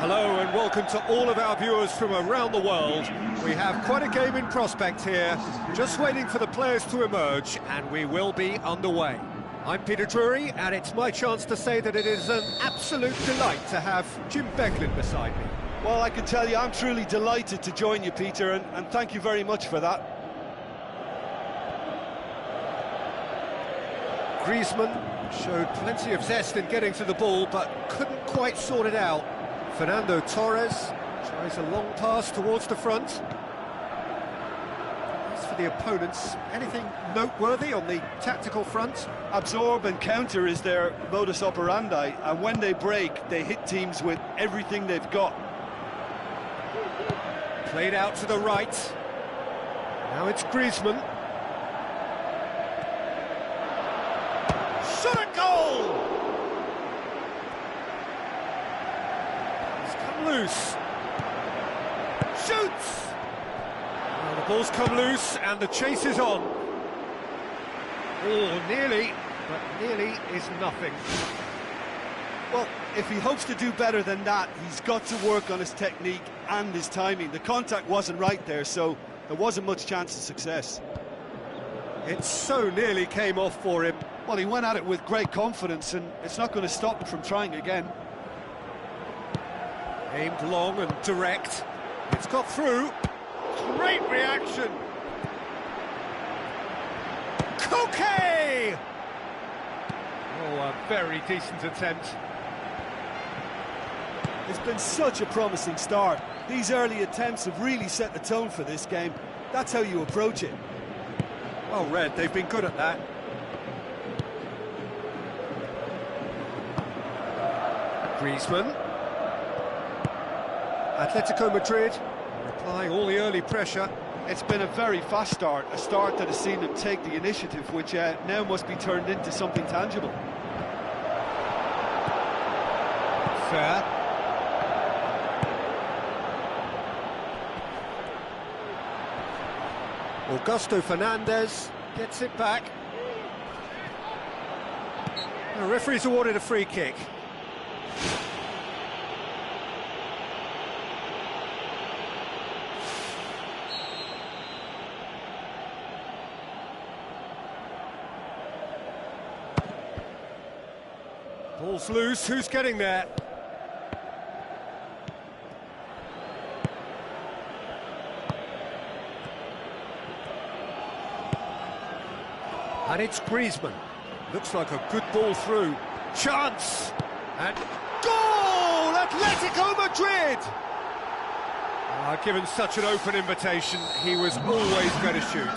Speaker 1: Hello and welcome to all of our viewers from around the world. We have quite a game in prospect here, just waiting for the players to emerge, and we will be underway. I'm Peter Drury, and it's my chance to say that it is an absolute delight to have Jim Beglin beside me.
Speaker 2: Well, I can tell you I'm truly delighted to join you, Peter, and thank you very much for that.
Speaker 1: Griezmann showed plenty of zest in getting to the ball, but couldn't quite sort it out. Fernando Torres tries a long pass towards the front. As for the opponents, anything noteworthy on the tactical front?
Speaker 2: Absorb and counter is their modus operandi, and when they break, they hit teams with everything they've got.
Speaker 1: Played out to the right. Now it's Griezmann. Shot a goal! Loose. Shoots! Well, the ball's come loose and the chase is on. Oh, nearly, but nearly is nothing.
Speaker 2: Well, if he hopes to do better than that, he's got to work on his technique and his timing. The contact wasn't right there, so there wasn't much chance of success.
Speaker 1: It so nearly came off for him.
Speaker 2: Well, he went at it with great confidence, and it's not going to stop him from trying again.
Speaker 1: Aimed long and direct. It's got through. Great reaction. Koke! Oh, a very decent attempt.
Speaker 2: It's been such a promising start. These early attempts have really set the tone for this game. That's how you approach it.
Speaker 1: Well read, they've been good at that. Griezmann. Atletico Madrid applying all the early pressure.
Speaker 2: It's been a very fast start, a start that has seen them take the initiative, which now must be turned into something tangible.
Speaker 1: Fair. Augusto Fernandez gets it back. The referee's awarded a free kick. Ball's loose, who's getting there? And it's Griezmann. Looks like a good ball through. Chance! And goal! Atletico Madrid! Given such an open invitation, he was always going to shoot.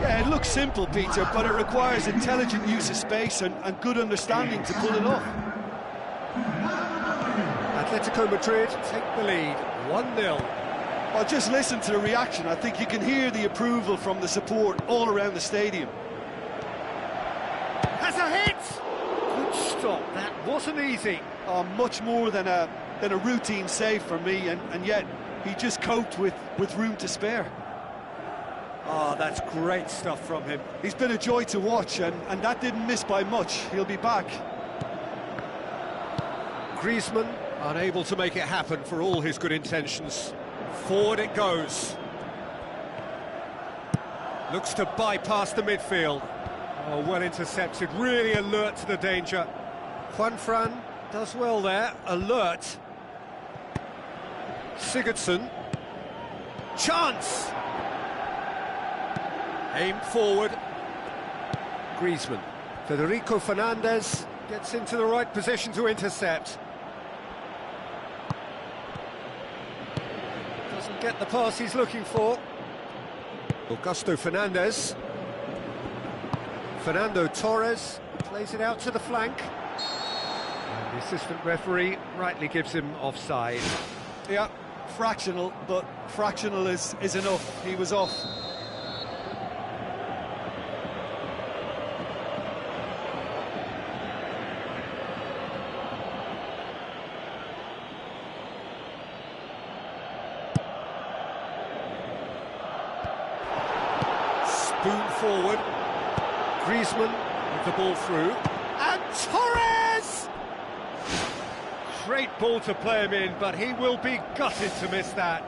Speaker 2: Yeah, it looks simple, Peter, but it requires intelligent use of space and good understanding to pull it off.
Speaker 1: Atletico Madrid take the lead, 1-0.
Speaker 2: Well, just listen to the reaction. I think you can hear the approval from the support all around the stadium.
Speaker 1: Has a hit! Good stop, that wasn't easy.
Speaker 2: Oh, much more than a routine save for me, and yet he just coped with room to spare.
Speaker 1: Oh, that's great stuff from him.
Speaker 2: He's been a joy to watch, and that didn't miss by much. He'll be back.
Speaker 1: Griezmann unable to make it happen for all his good intentions. Forward it goes. Looks to bypass the midfield. Oh, well intercepted, really alert to the danger. Juanfran does well there, alert. Sigurdsson. Chance! Aim forward. Griezmann. Federico Fernandez gets into the right position to intercept. Doesn't get the pass he's looking for. Augusto Fernandez. Fernando Torres plays it out to the flank. And the assistant referee rightly gives him offside.
Speaker 2: Yeah, fractional, but fractional is enough. He was off.
Speaker 1: Spoon forward. Griezmann with the ball through. And Torres! Great ball to play him in, but he will be gutted to miss that.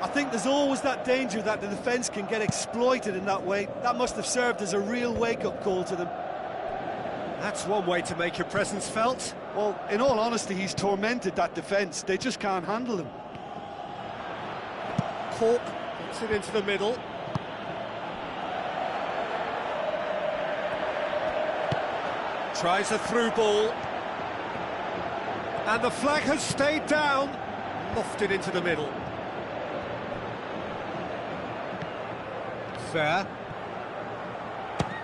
Speaker 2: I think there's always that danger that the defence can get exploited in that way. That must have served as a real wake-up call to them.
Speaker 1: That's one way to make your presence felt.
Speaker 2: Well, in all honesty, he's tormented that defence. They just can't handle him.
Speaker 1: Cork gets it into the middle. Tries a through ball. And the flag has stayed down. Lofted into the middle. Fair.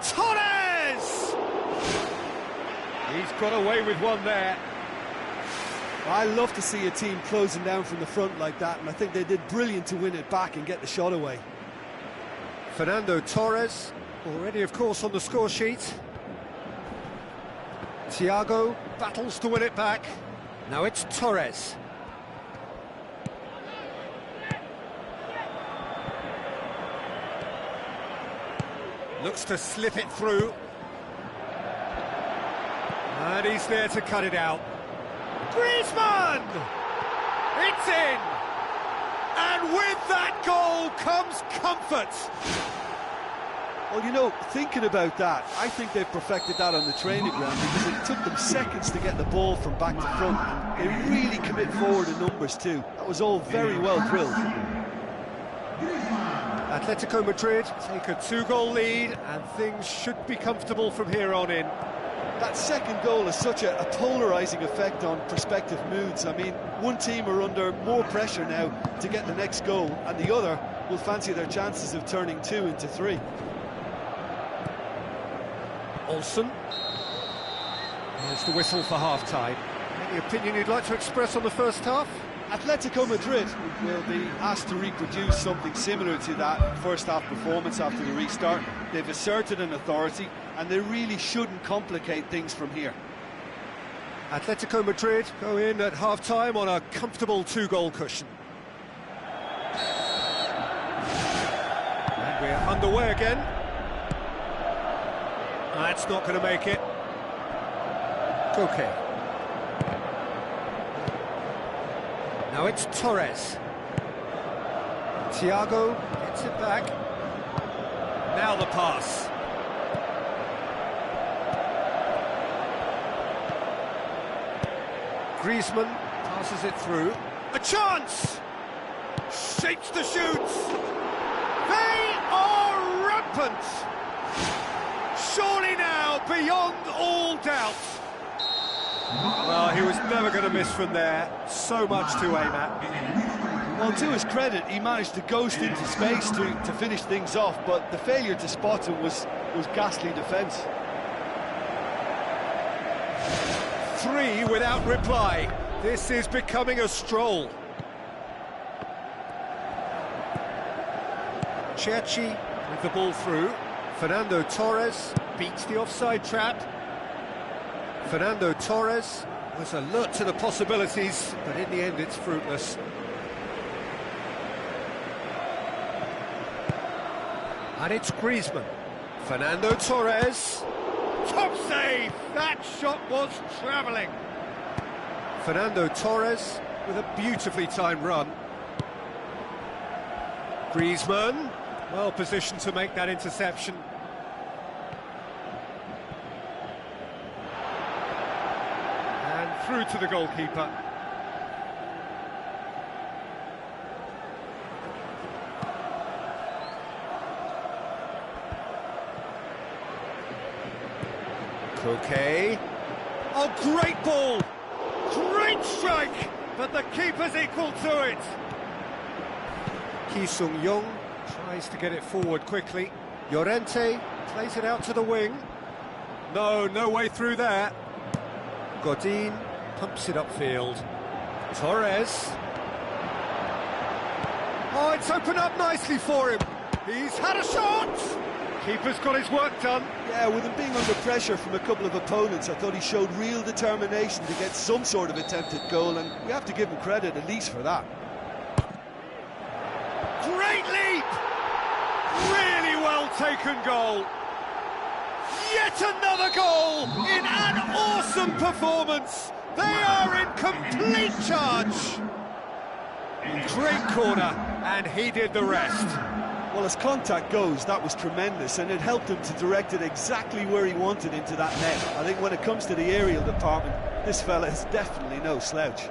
Speaker 1: Torres! He's got away with one there.
Speaker 2: I love to see a team closing down from the front like that, and I think they did brilliant to win it back and get the shot away.
Speaker 1: Fernando Torres, already of course on the score sheet. Thiago battles to win it back. Now it's Torres. Looks to slip it through. And he's there to cut it out. Griezmann! It's in! And with that goal comes comfort.
Speaker 2: Well, you know, thinking about that, I think they've perfected that on the training ground because it took them seconds to get the ball from back to front. And they really commit forward in numbers too. That was all very well drilled.
Speaker 1: Atletico Madrid take a 2-goal lead and things should be comfortable from here on in.
Speaker 2: That second goal has such a polarising effect on prospective moods. I mean, one team are under more pressure now to get the next goal, and the other will fancy their chances of turning 2 into 3.
Speaker 1: Olsen. There's the whistle for half-time. Any opinion you'd like to express on the first half?
Speaker 2: Atletico Madrid will be asked to reproduce something similar to that first half performance after the restart. They've asserted an authority and they really shouldn't complicate things from here.
Speaker 1: Atletico Madrid go in at half-time on a comfortable 2-goal cushion. And we're underway again. That's not going to make it. Okay. Now it's Torres. Thiago gets it back. Now the pass. Griezmann passes it through. A chance! Shapes the shoots. They are rampant. Surely now, beyond all doubt. Well, he was never going to miss from there. So much to aim at.
Speaker 2: Well, to his credit, he managed to ghost into space to finish things off, but the failure to spot him was ghastly defence.
Speaker 1: 3 without reply. This is becoming a stroll. Cerci with the ball through. Fernando Torres beats the offside trap. Fernando Torres was alert to the possibilities, but in the end it's fruitless. And it's Griezmann. Fernando Torres. Top save! That shot was travelling. Fernando Torres with a beautifully timed run. Griezmann, well positioned to make that interception. And through to the goalkeeper. Koke. Oh, great ball! Great strike! But the keeper's equal to it. Ki Sung-young tries to get it forward quickly. Llorente plays it out to the wing. No way through there. Godin pumps it upfield. Torres. Oh, it's opened up nicely for him. He's had a shot! Keeper's got his work done.
Speaker 2: Yeah, with him being under pressure from a couple of opponents, I thought he showed real determination to get some sort of attempted goal, and we have to give him credit at least for that.
Speaker 1: Great leap! Really well taken goal. Yet another goal in an awesome performance. They are in complete charge. Great corner, and he did the rest.
Speaker 2: Well, as contact goes, that was tremendous, and it helped him to direct it exactly where he wanted into that net. I think when it comes to the aerial department, this fella is definitely no slouch.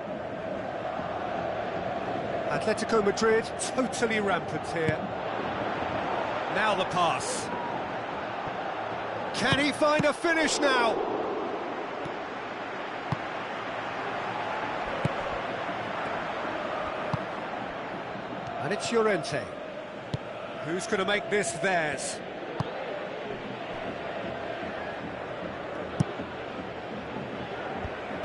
Speaker 1: Atletico Madrid totally rampant here. Now the pass. Can he find a finish now? And it's Llorente. Who's going to make this theirs?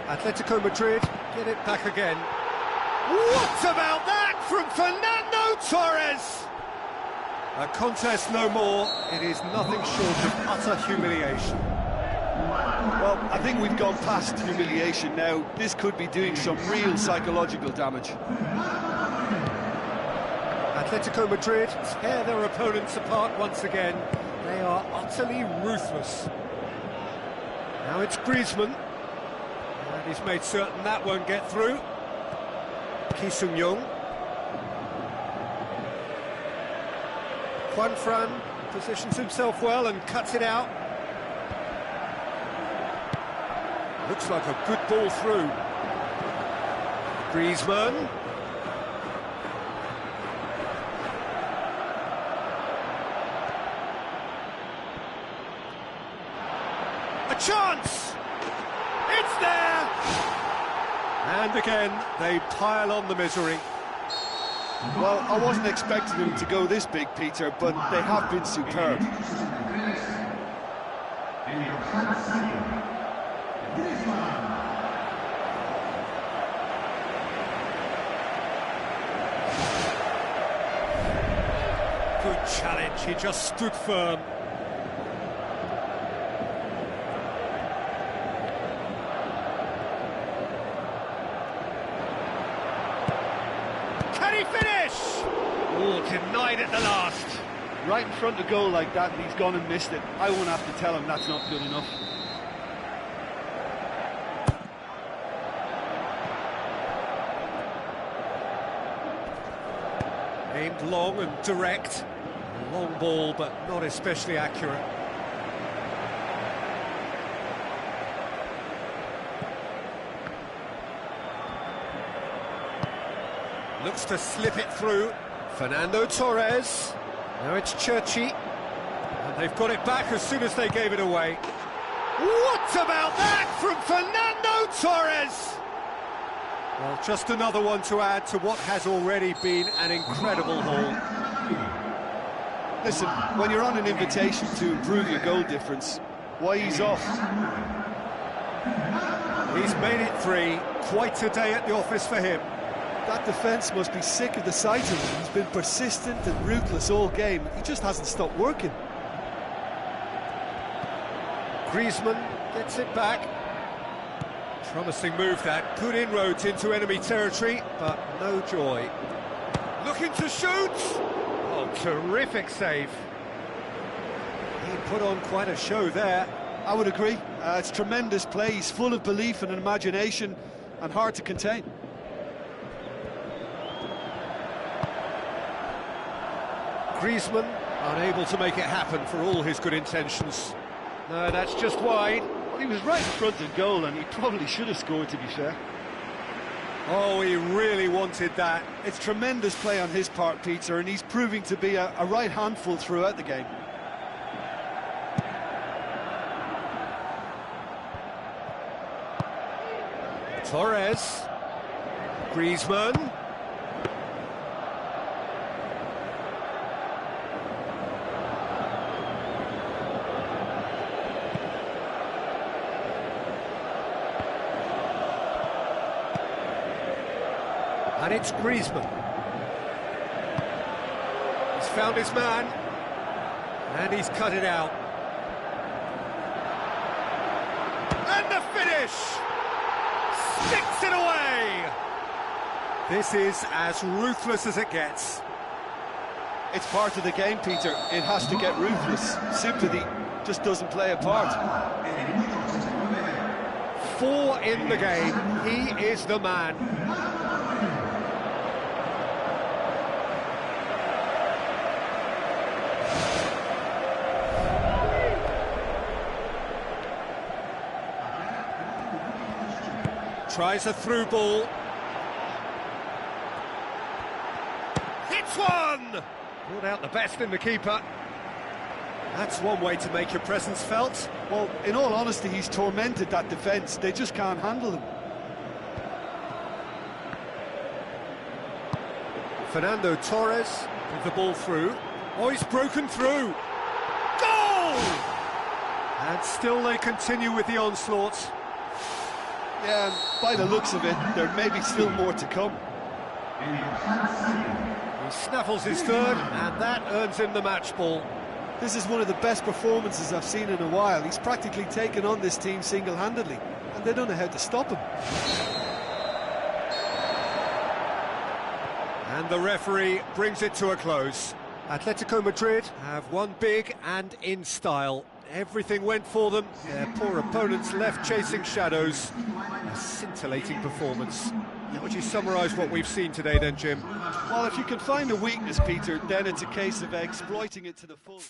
Speaker 1: Atletico Madrid get it back again. What about that from Fernando Torres? A contest no more. It is nothing short of utter humiliation.
Speaker 2: Well, I think we've gone past humiliation now. This could be doing some real psychological damage.
Speaker 1: Atletico Madrid tear their opponents apart once again. They are utterly ruthless. Now it's Griezmann. And he's made certain that won't get through. Ki Sung-young. Juanfran positions himself well and cuts it out. Looks like a good ball through. Griezmann. A chance! It's there! And again, they pile on the misery.
Speaker 2: Well, I wasn't expecting them to go this big, Peter, but they have been superb.
Speaker 1: Good challenge, he just stood firm. Can he finish? Oh, denied at the last.
Speaker 2: Right in front of goal like that, and he's gone and missed it. I won't have to tell him that's not good enough.
Speaker 1: Aimed long and direct. Long ball, but not especially accurate. Looks to slip it through. Fernando Torres. Now it's Churchy. And they've got it back as soon as they gave it away. What about that from Fernando Torres? Well, just another one to add to what has already been an incredible haul.
Speaker 2: Listen, when you're on an invitation to improve your goal difference, why ease off?
Speaker 1: He's made it 3. Quite a day at the office for him.
Speaker 2: That defence must be sick of the sight of him. He's been persistent and ruthless all game. He just hasn't stopped working.
Speaker 1: Griezmann gets it back. Promising move that. Good inroads into enemy territory, but no joy. Looking to shoot! Oh, terrific save. He put on quite a show there.
Speaker 2: I would agree. It's tremendous play. He's full of belief and imagination. and hard to contain.
Speaker 1: Griezmann unable to make it happen for all his good intentions. No, that's just wide.
Speaker 2: Well, he was right in front of goal, and he probably should have scored, to be fair.
Speaker 1: Oh, he really wanted that.
Speaker 2: It's tremendous play on his part, Peter, and he's proving to be a right handful throughout the game.
Speaker 1: Torres. Griezmann. And it's Griezmann. He's found his man, and he's cut it out. And the finish! Sticks it away! This is as ruthless as it gets.
Speaker 2: It's part of the game, Peter. It has to get ruthless. Sympathy just doesn't play a part.
Speaker 1: 4 in the game. He is the man. Tries a through ball. Hits one! Brought out the best in the keeper. That's one way to make your presence felt.
Speaker 2: Well, in all honesty, he's tormented that defence. They just can't handle him.
Speaker 1: Fernando Torres with the ball through. Oh, he's broken through. Goal! And still they continue with the onslaught.
Speaker 2: Yeah, and by the looks of it, there may be still more to come.
Speaker 1: He snaffles his third, and that earns him the match ball.
Speaker 2: This is one of the best performances I've seen in a while. He's practically taken on this team single-handedly, and they don't know how to stop him.
Speaker 1: And the referee brings it to a close. Atletico Madrid have won big and in style. Everything went for them. Their poor opponents left chasing shadows. A scintillating performance. How would you summarise what we've seen today then, Jim?
Speaker 2: Well, if you can find a weakness, Peter, then it's a case of exploiting it to the full.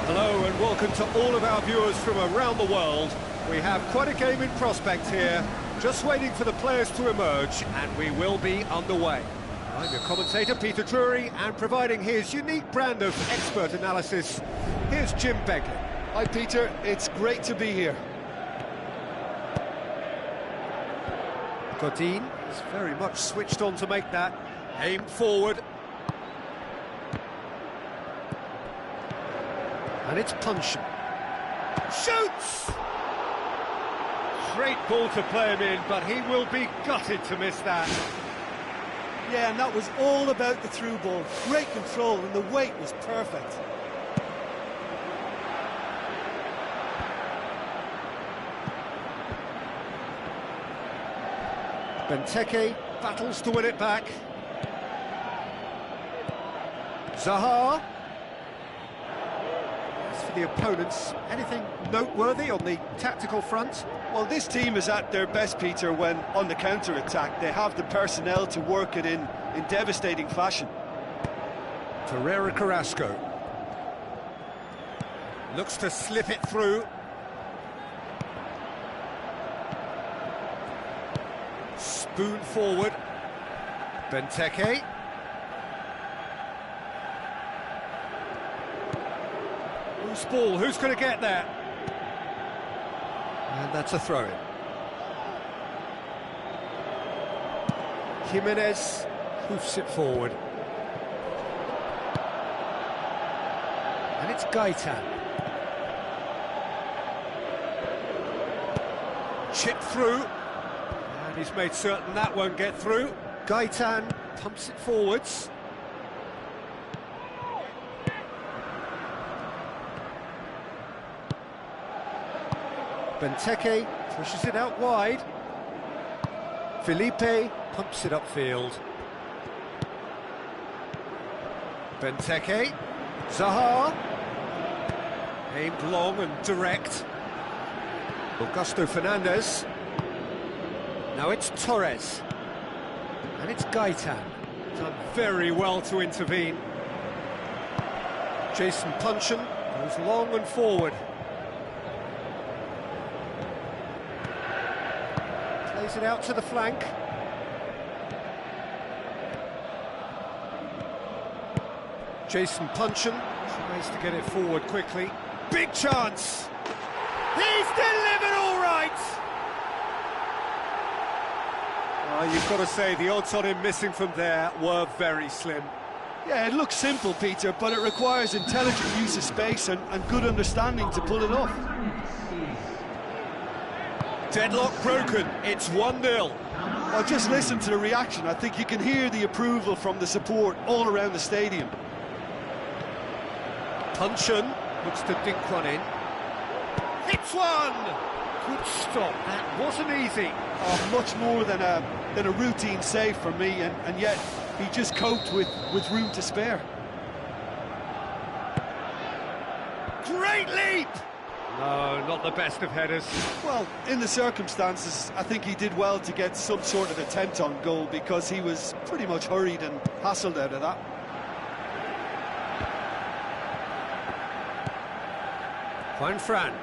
Speaker 1: Hello and welcome to all of our viewers from around the world. We have quite a game in prospect here, just waiting for the players to emerge, and we will be underway. I'm your commentator, Peter Drury, and providing his unique brand of expert analysis, here's Jim Begley.
Speaker 2: Hi Peter, it's great to be here.
Speaker 1: Godin is very much switched on to make that. Aimed forward. And it's Puncheon. Shoots! Great ball to play him in, but he will be gutted to miss that.
Speaker 2: Yeah, and that was all about the through ball. Great control, and the weight was perfect.
Speaker 1: Benteke battles to win it back. Zaha. As for the opponents, anything noteworthy on the tactical front?
Speaker 2: Well, this team is at their best, Peter, when on the counter-attack. They have the personnel to work it in devastating fashion.
Speaker 1: Torreira Carrasco. Looks to slip it through. Spoon forward. Benteke. Who's ball? Who's going to get there? And that's a throw-in. Jimenez hoofs it forward. And it's Gaitan. Chip through. And he's made certain that won't get through. Gaitan pumps it forwards. Benteke pushes it out wide. Felipe pumps it upfield. Benteke. Zaha. Aimed long and direct. Augusto Fernandez. Now it's Torres. And it's Gaitan. Done very well to intervene. Jason Puncheon goes long and forward. Plays it out to the flank. Jason Puncheon tries to get it forward quickly. Big chance! He's delivered all right! You've got to say, the odds on him missing from there were very slim.
Speaker 2: Yeah, it looks simple, Peter, but it requires intelligent use of space and good understanding to pull it off.
Speaker 1: Deadlock broken, it's 1-0.
Speaker 2: Well, just listen to the reaction. I think you can hear the approval from the support all around the stadium.
Speaker 1: Puncheon looks to dink one in. Hits one! Good stop, that wasn't easy.
Speaker 2: Oh, much more than a routine save for me, and yet he just coped with room to spare.
Speaker 1: Great leap! No, not the best of headers.
Speaker 2: Well, in the circumstances, I think he did well to get some sort of attempt on goal because he was pretty much hurried and hassled out of that.
Speaker 1: Juan Fran.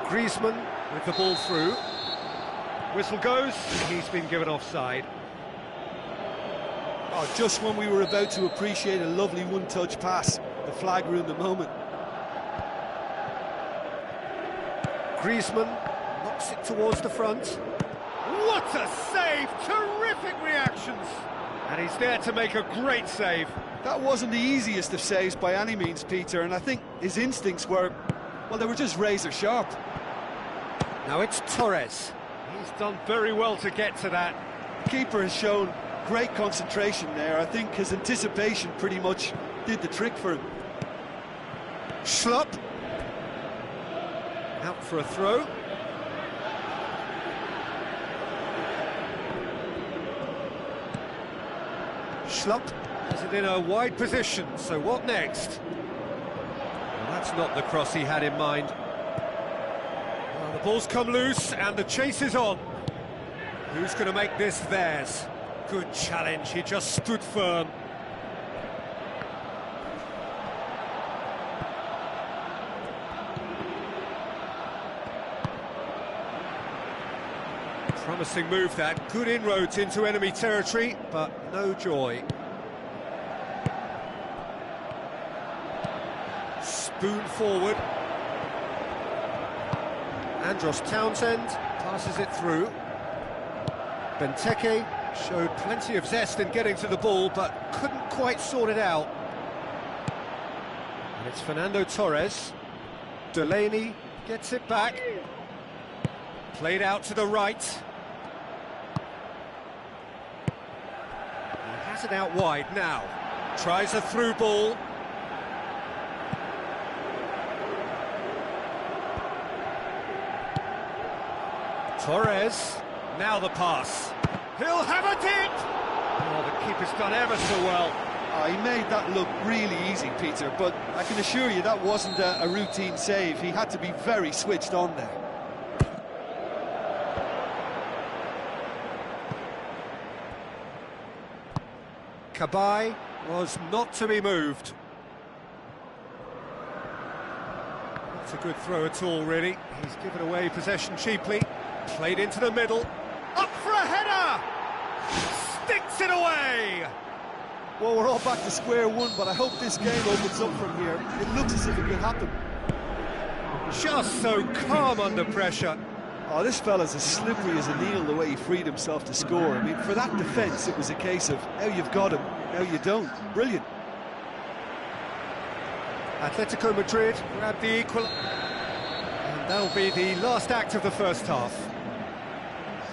Speaker 1: Griezmann with the ball through. Whistle goes, he's been given offside.
Speaker 2: Oh, just when we were about to appreciate a lovely one-touch pass, the flag ruined the moment.
Speaker 1: Griezmann knocks it towards the front. What a save! Terrific reactions! And he's there to make a great save.
Speaker 2: That wasn't the easiest of saves by any means, Peter, and I think his instincts were, well, they were just razor sharp.
Speaker 1: Now it's Torres. He's done very well to get to that.
Speaker 2: The keeper has shown great concentration there. I think his anticipation pretty much did the trick for him.
Speaker 1: Schlupp. Out for a throw. Schlupp has it in a wide position, so what next? Well, that's not the cross he had in mind. Well, the ball's come loose and the chase is on. Who's going to make this theirs? Good challenge, he just stood firm. Promising move that, good inroads into enemy territory, but no joy. Spoon forward. Andros Townsend passes it through. Benteke showed plenty of zest in getting to the ball, but couldn't quite sort it out. And it's Fernando Torres. Delaney gets it back. Played out to the right. He has it out wide now. Tries a through ball. Torres, now the pass. He'll have a dip! Oh, the keeper's done ever so well.
Speaker 2: Oh, he made that look really easy, Peter, but I can assure you that wasn't a routine save. He had to be very switched on there.
Speaker 1: Cabaye was not to be moved. Not a good throw at all, really. He's given away possession cheaply. Played into the middle. Up for a header! Sticks it away!
Speaker 2: Well, we're all back to square one, but I hope this game opens up from here. It looks as if it could happen.
Speaker 1: Just so calm under pressure.
Speaker 2: Oh, this fella's as slippery as a needle the way he freed himself to score. I mean, for that defence, it was a case of now you've got him, now you don't. Brilliant.
Speaker 1: Atletico Madrid grabbed the equal. And that'll be the last act of the first half.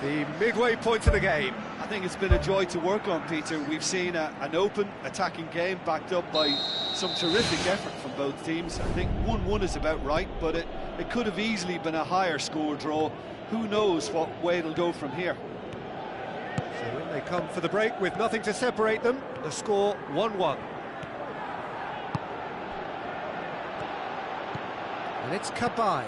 Speaker 1: The midway point of the game.
Speaker 2: I think it's been a joy to work on, Peter. We've seen an open, attacking game backed up by some terrific effort from both teams. I think 1-1 is about right, but it could have easily been a higher score draw. Who knows what way it'll go from here.
Speaker 1: So in they come for the break with nothing to separate them. The score 1-1. And it's Cabaye.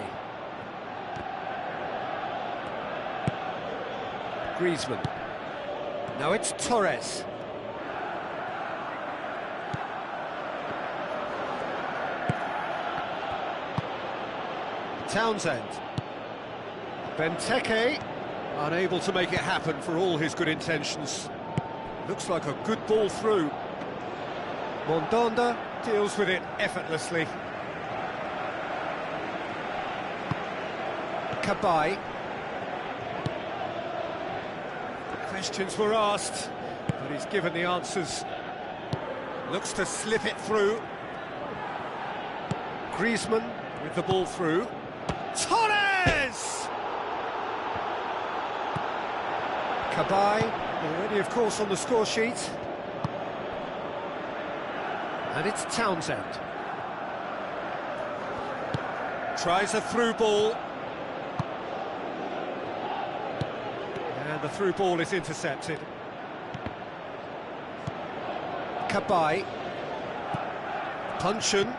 Speaker 1: Griezmann. Now it's Torres. Townsend. Benteke, unable to make it happen for all his good intentions. Looks like a good ball through. Mondonda deals with it effortlessly. Kabai. Questions were asked, but he's given the answers. Looks to slip it through. Griezmann with the ball through. Torres! Kabai, already of course on the score sheet. And it's Townsend. Tries a through ball. And the through ball is intercepted. Kabai. Puncheon.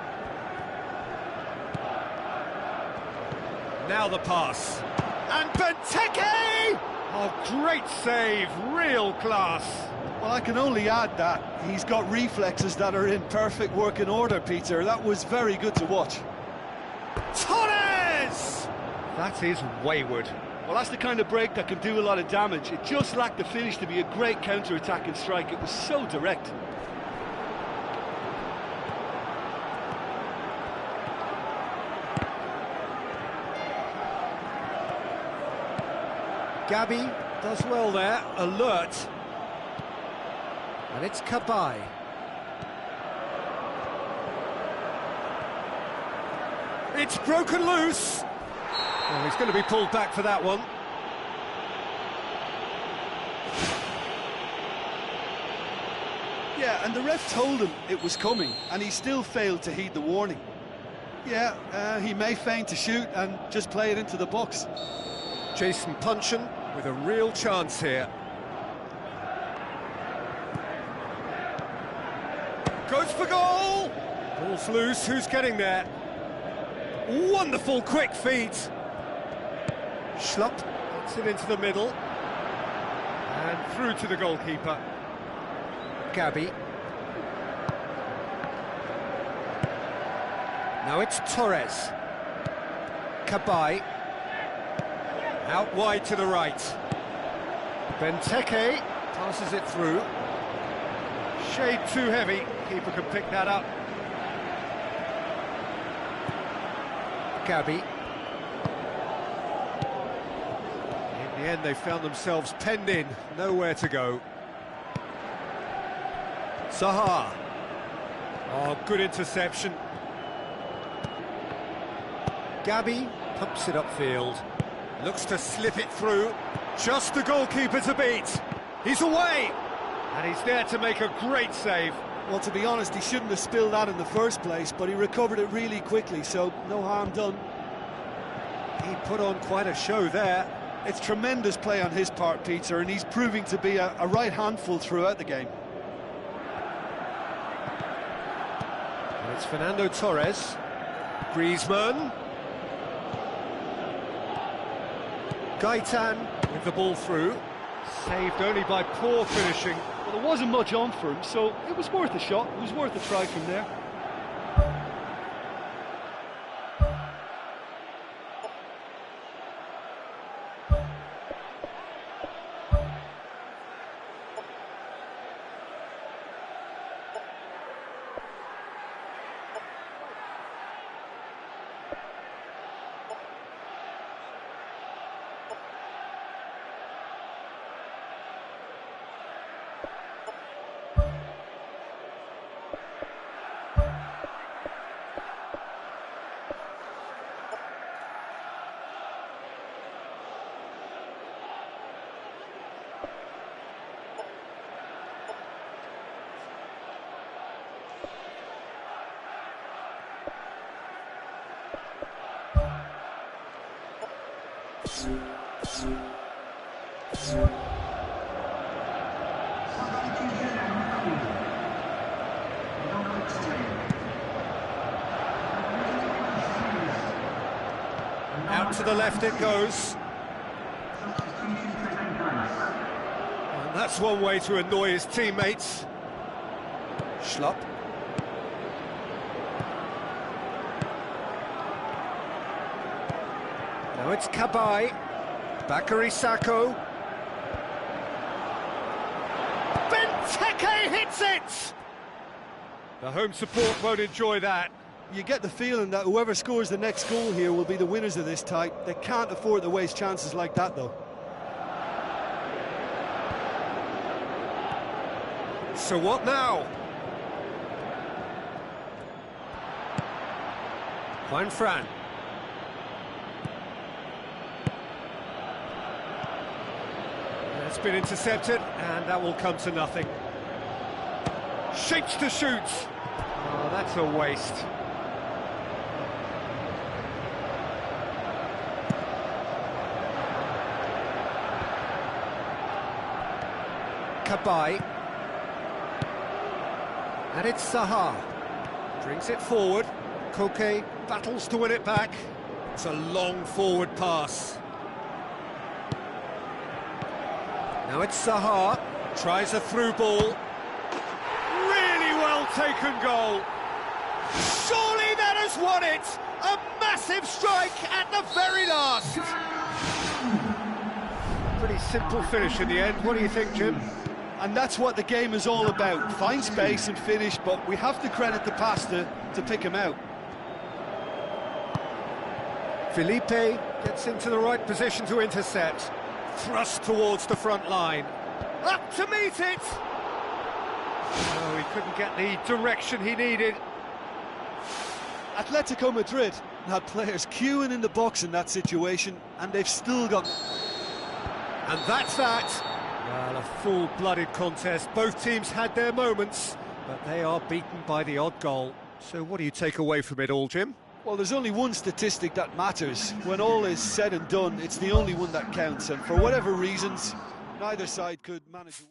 Speaker 1: Now the pass. And Benteke! Oh, great save, real class.
Speaker 2: Well, I can only add that he's got reflexes that are in perfect working order, Peter. That was very good to watch.
Speaker 1: Torres! That is wayward.
Speaker 2: Well, that's the kind of break that can do a lot of damage. It just lacked the finish to be a great counter-attacking strike. It was so direct.
Speaker 1: Gabi does well there, alert. And it's Kabai. It's broken loose. Oh, he's going to be pulled back for that one.
Speaker 2: Yeah, and the ref told him it was coming, and he still failed to heed the warning. Yeah, he may feign to shoot and just play it into the box.
Speaker 1: Jason Puncheon with a real chance here. Goes for goal! Ball's loose, who's getting there? Wonderful quick feet. Schlupp gets it into the middle. And through to the goalkeeper. Gabi. Now it's Torres. Kabai. Out wide to the right. Benteke passes it through. Shade too heavy. Keeper can pick that up. Gabi. In the end, they found themselves penned in, nowhere to go. Zaha. Oh, good interception. Gabi pumps it upfield. Looks to slip it through. Just the goalkeeper to beat. He's away. And he's there to make a great save.
Speaker 2: Well, to be honest, he shouldn't have spilled that in the first place, but he recovered it really quickly, so no harm done.
Speaker 1: He put on quite a show there.
Speaker 2: It's tremendous play on his part, Peter, and he's proving to be a right handful throughout the game.
Speaker 1: And it's Fernando Torres. Griezmann. Gaitan with the ball through. Saved only by poor finishing.
Speaker 2: Well, there wasn't much on for him, so it was worth a shot. It was worth a try from there.
Speaker 1: Out to the left it goes. And that's one way to annoy his teammates. Schlupp. Now it's Kabai. Bakary Sacco. Benteke hits it! The home support won't enjoy that.
Speaker 2: You get the feeling that whoever scores the next goal here will be the winners of this tie. They can't afford to waste chances like that, though.
Speaker 1: So what now? Fran. It's been intercepted, and that will come to nothing. Shapes to shoot. Oh, that's a waste. Kabai. And it's Saha. Brings it forward. Koke battles to win it back. It's a long forward pass. Now it's Saha. Tries a through ball. Really well taken goal. Surely that has won it. A massive strike at the very last. Pretty simple finish in the end. What do you think, Jim?
Speaker 2: And that's what the game is all about. Find space and finish, but we have to credit the passer to pick him out.
Speaker 1: Felipe gets into the right position to intercept. Thrust towards the front line. Up to meet it! Oh, he couldn't get the direction he needed.
Speaker 2: Atletico Madrid had players queuing in the box in that situation, and they've still got...
Speaker 1: And that's that. Well, a full-blooded contest. Both teams had their moments, but they are beaten by the odd goal. So what do you take away from it all, Jim?
Speaker 2: Well, there's only one statistic that matters. When all is said and done, it's the only one that counts, and for whatever reasons, neither side could manage to...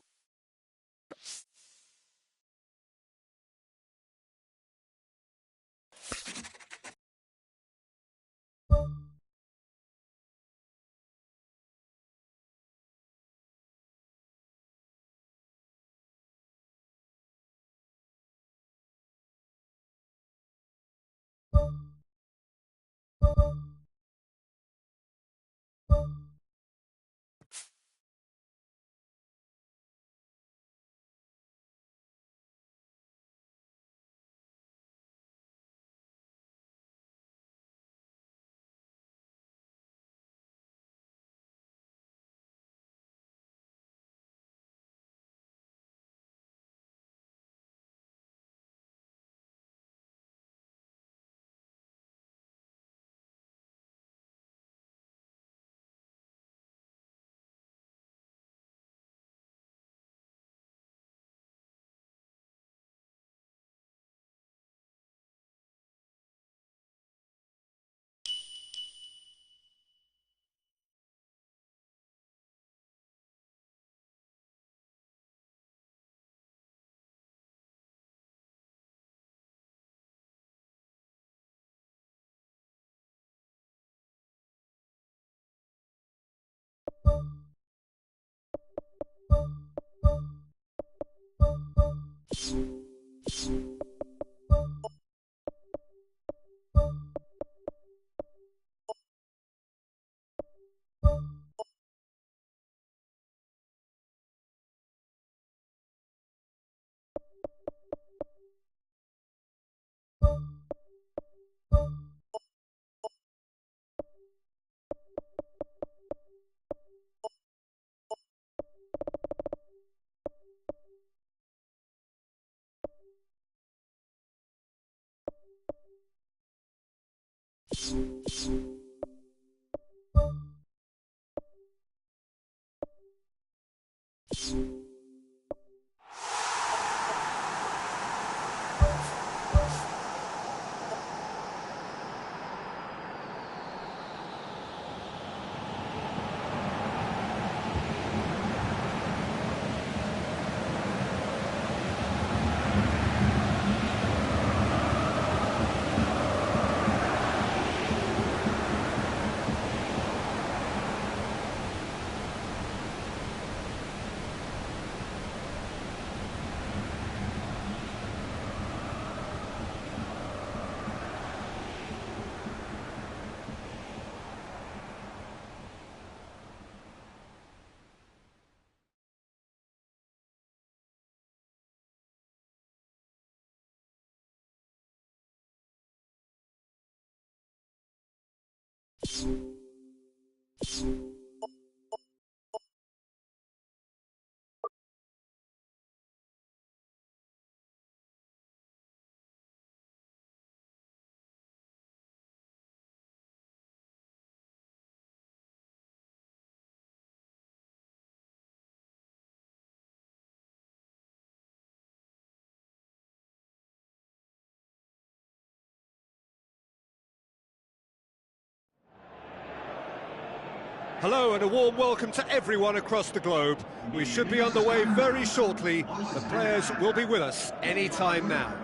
Speaker 1: Hello and a warm welcome to everyone across the globe. We should be on the way very shortly. The players will be with us any time now.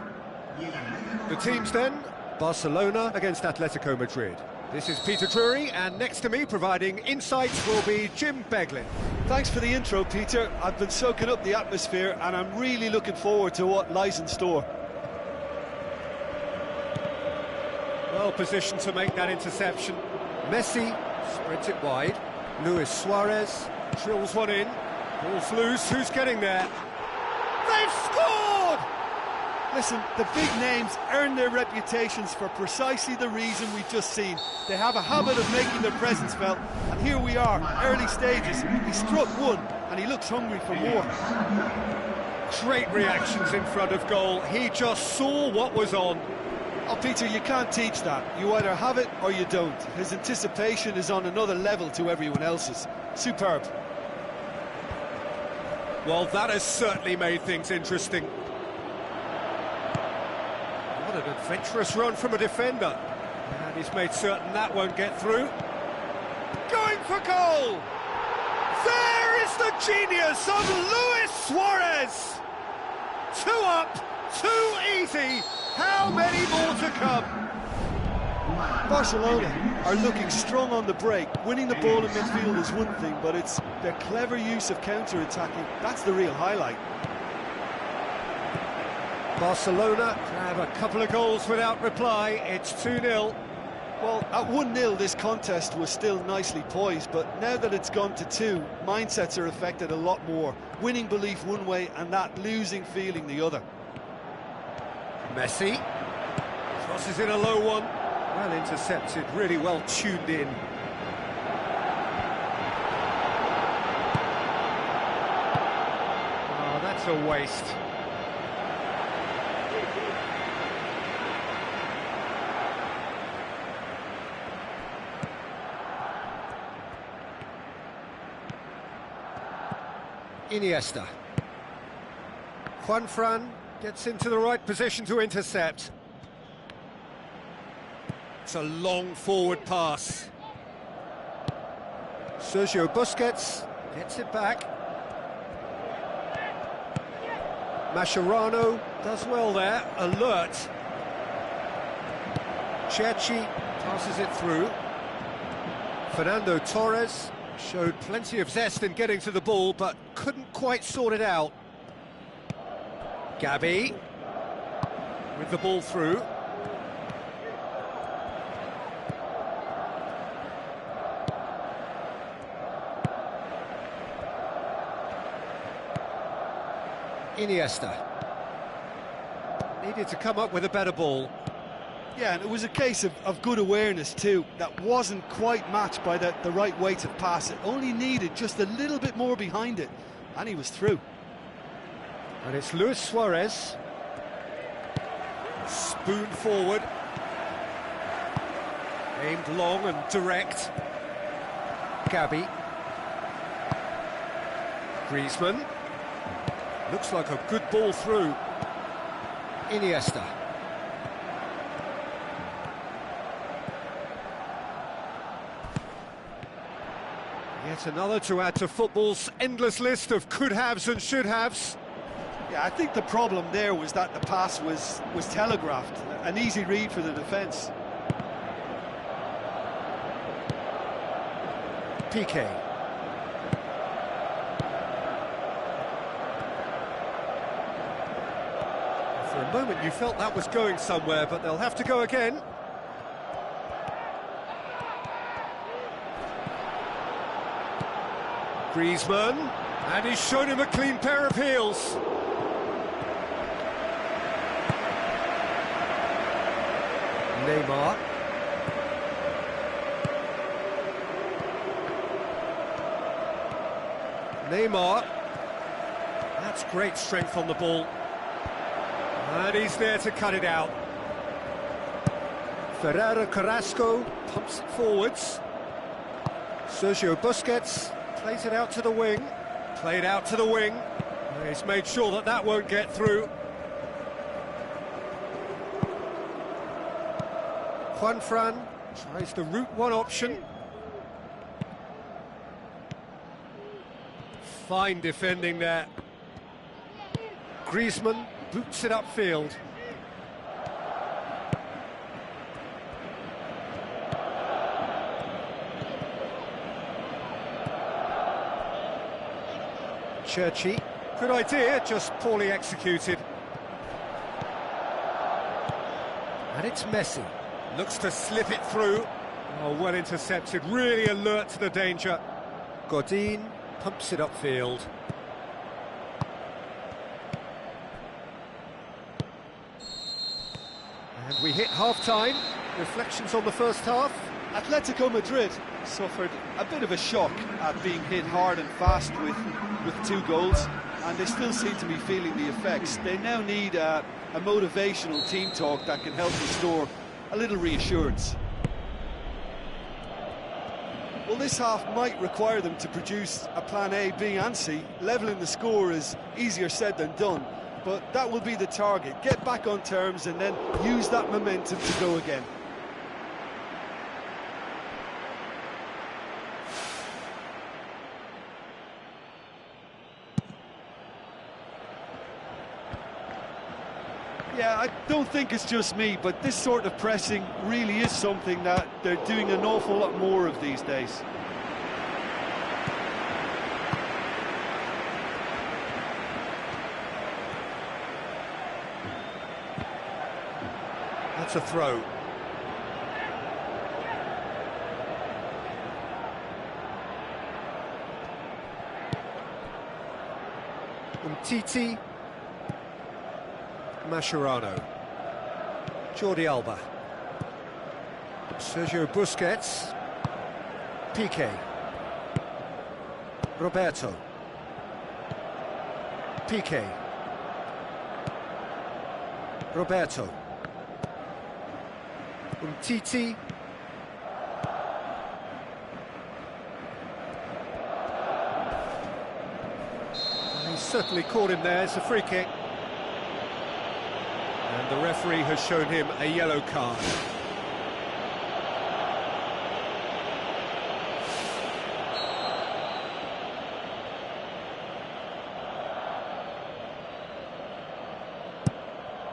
Speaker 1: The teams then, Barcelona against Atletico Madrid. This is Peter Drury, and next to me providing insights will be Jim Beglin.
Speaker 2: Thanks for the intro, Peter. I've been soaking up the atmosphere and I'm really looking forward to what lies in store.
Speaker 1: Well positioned to make that interception. Messi sprints it wide. Luis Suarez drills one in. Ball's loose. Who's getting there? They've scored!
Speaker 2: Listen, the big names earn their reputations for precisely the reason we've just seen. They have a habit of making their presence felt, and here we are, early stages. He struck one, and he looks hungry for more.
Speaker 1: Great reactions in front of goal. He just saw what was on.
Speaker 2: Oh, Peter, you can't teach that. You either have it or you don't. His anticipation is on another level to everyone else's. Superb.
Speaker 1: Well, that has certainly made things interesting. What an adventurous run from a defender. And he's made certain that won't get through. Going for goal! There is the genius of Luis Suarez! 2 up, 2 easy. How many more to come?
Speaker 2: Barcelona are looking strong on the break. Winning the ball in midfield is one thing, but it's their clever use of counter-attacking. That's the real highlight.
Speaker 1: Barcelona have a couple of goals without reply. It's 2-0.
Speaker 2: Well, at 1-0 this contest was still nicely poised, but now that it's gone to 2, mindsets are affected a lot more. Winning belief one way and that losing feeling the other.
Speaker 1: Messi crosses in a low one. Well intercepted, really well tuned in. Oh, that's a waste. Iniesta. Juanfran gets into the right position to intercept. It's a long forward pass. Sergio Busquets gets it back. Mascherano does well there, alert. Cerci passes it through. Fernando Torres showed plenty of zest in getting to the ball, but couldn't quite sort it out. Gabi with the ball through. Iniesta needed to come up with a better ball.
Speaker 2: Yeah, and it was a case of good awareness too. That wasn't quite matched by the right weight of pass. It only needed just a little bit more behind it, and he was through.
Speaker 1: And it's Luis Suarez. Spoon forward. Aimed long and direct. Gabi. Griezmann. Looks like a good ball through. Iniesta. Yet another to add to football's endless list of could-haves and should-haves.
Speaker 2: Yeah, I think the problem there was that the pass was telegraphed. An easy read for the defence.
Speaker 1: Piqué. For a moment you felt that was going somewhere, but they'll have to go again. Griezmann, and he's shown him a clean pair of heels. Neymar. Neymar. That's great strength on the ball. And he's there to cut it out. Ferreira Carrasco pumps it forwards. Sergio Busquets plays it out to the wing. Played out to the wing. He's made sure that that won't get through. Juanfran tries the route one option. Fine defending there. Griezmann boots it upfield. Churchy, good idea, just poorly executed. And it's Messi. Looks to slip it through. Oh, well intercepted, really alert to the danger. Godin pumps it upfield. And we hit half-time. Reflections on the first half?
Speaker 2: Atletico Madrid suffered a bit of a shock at being hit hard and fast with 2 goals, and they still seem to be feeling the effects. They now need a motivational team talk that can help restore a little reassurance. Well, this half might require them to produce a plan A, B and C. Levelling the score is easier said than done, but that will be the target. Get back on terms and then use that momentum to go again. Yeah, I don't think it's just me, but this sort of pressing really is something that they're doing an awful lot more of these days.
Speaker 1: That's a throw. Umtiti. Mascherano. Jordi Alba. Sergio Busquets. Piqué. Roberto. Piqué. Roberto. Umtiti. He certainly caught him there. It's a free kick. And the referee has shown him a yellow card.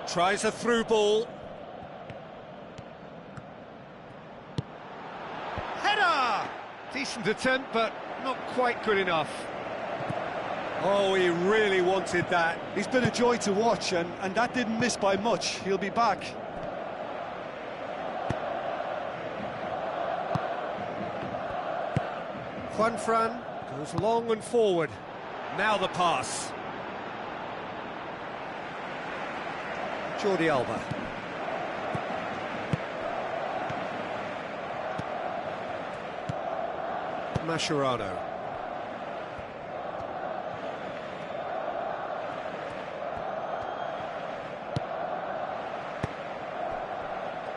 Speaker 1: Tries a through ball. Header! Decent attempt, but not quite good enough. Oh, he really wanted that.
Speaker 2: He's been a joy to watch, and that didn't miss by much. He'll be back.
Speaker 1: Juanfran goes long and forward. Now the pass. Jordi Alba. Mascherano.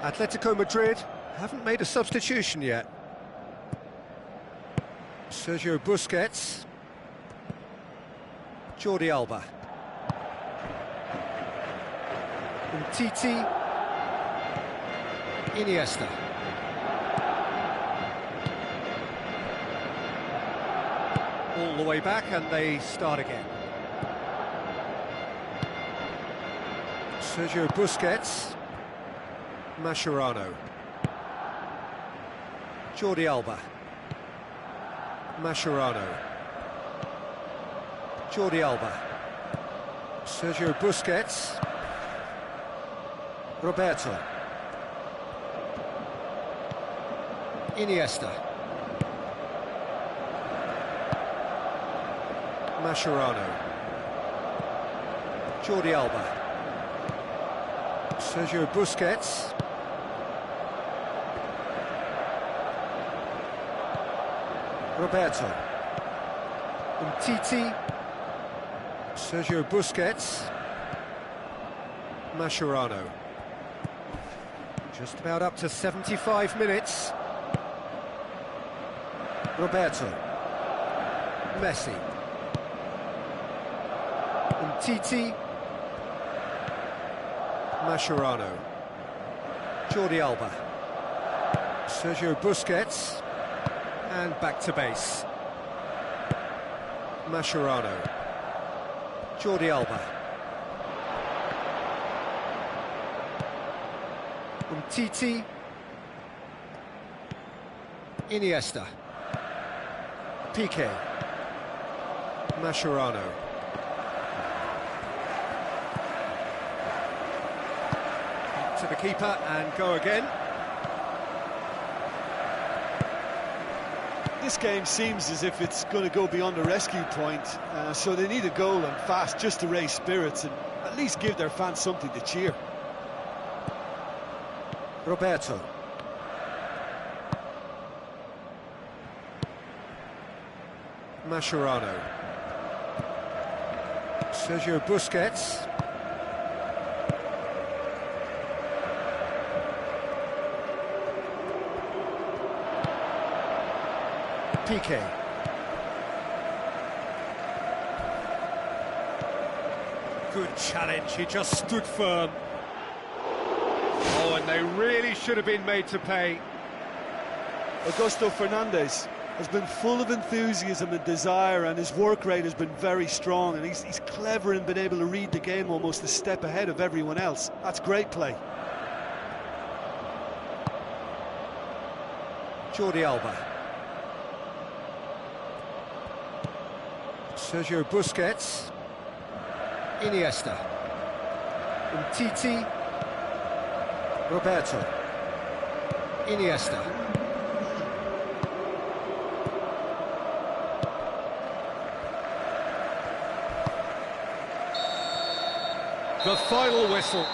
Speaker 1: Atletico Madrid haven't made a substitution yet. Sergio Busquets. Jordi Alba. Umtiti. Iniesta. All the way back and they start again. Sergio Busquets. Mascherano. Jordi Alba. Mascherano. Jordi Alba. Sergio Busquets. Roberto. Iniesta. Mascherano. Jordi Alba. Sergio Busquets. Roberto. Titi, Sergio Busquets, Mascherano. Just about up to 75 minutes. Roberto, Messi, Titi, Mascherano, Jordi Alba, Sergio Busquets, and back to base. Mascherano, Jordi Alba, Titi, Iniesta, Piqué, Mascherano, to the keeper and go again.
Speaker 2: This game seems as if it's going to go beyond the rescue point, so they need a goal and fast just to raise spirits and at least give their fans something to cheer.
Speaker 1: Roberto. Mascherano. Sergio Busquets. Piqué. Good challenge, he just stood firm. Oh, and they really should have been made to pay.
Speaker 2: Augusto Fernandes has been full of enthusiasm and desire, and his work rate has been very strong, and he's clever and been able to read the game almost a step ahead of everyone else. That's great play.
Speaker 1: Jordi Alba. Sergio Busquets. Iniesta. Titi. Roberto. Iniesta. The final whistle.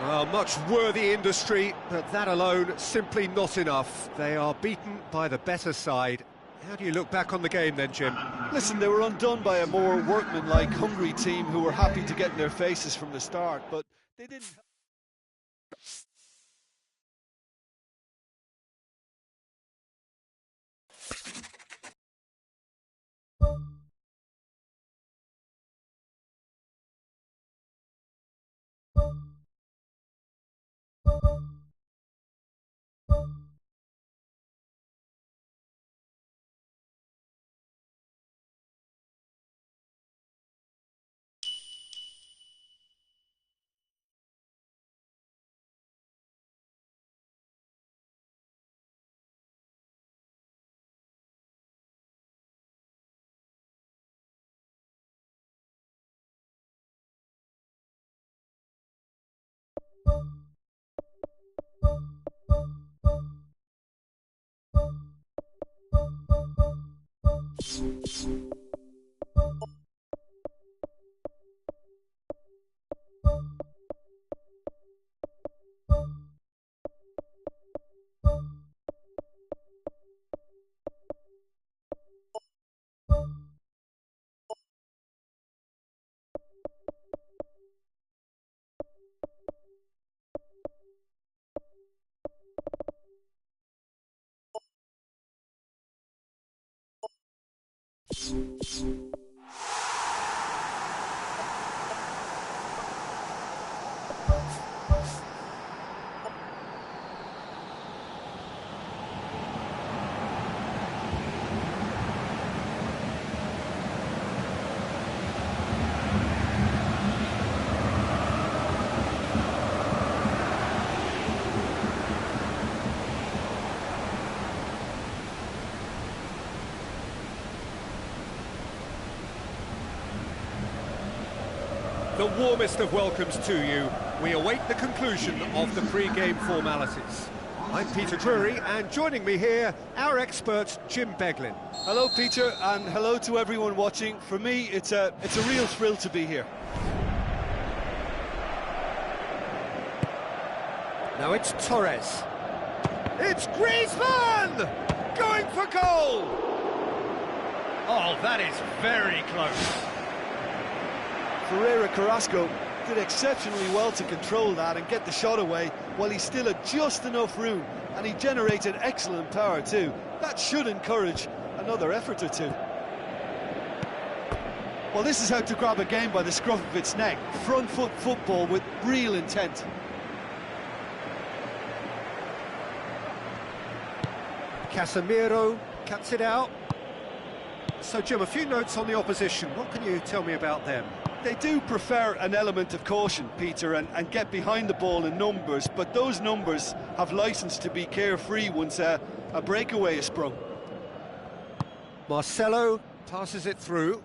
Speaker 1: Well, much worthy industry, but that alone simply not enough. They are beaten by the better side. How do you look back on the game then, Jim?
Speaker 2: Listen, they were undone by a more workmanlike, hungry team who were happy to get in their faces from the start, but they didn't...
Speaker 1: The warmest of welcomes to you. We await the conclusion of the pre-game formalities. I'm Peter Drury, and joining me here, our expert, Jim Beglin.
Speaker 2: Hello, Peter, and hello to everyone watching. For me, it's a real thrill to be here.
Speaker 1: Now it's Torres. It's Griezmann! Going for goal! Oh, that is very close.
Speaker 2: Ferreira Carrasco did exceptionally well to control that and get the shot away while he still had just enough room, and he generated excellent power too. That should encourage another effort or two. Well, this is how to grab a game by the scruff of its neck. Front foot football with real intent.
Speaker 1: Casemiro cuts it out. So, Jim, a few notes on the opposition. What can you tell me about them?
Speaker 2: They do prefer an element of caution, Peter, and get behind the ball in numbers, but those numbers have licence to be carefree once a breakaway is sprung.
Speaker 1: Marcelo passes it through.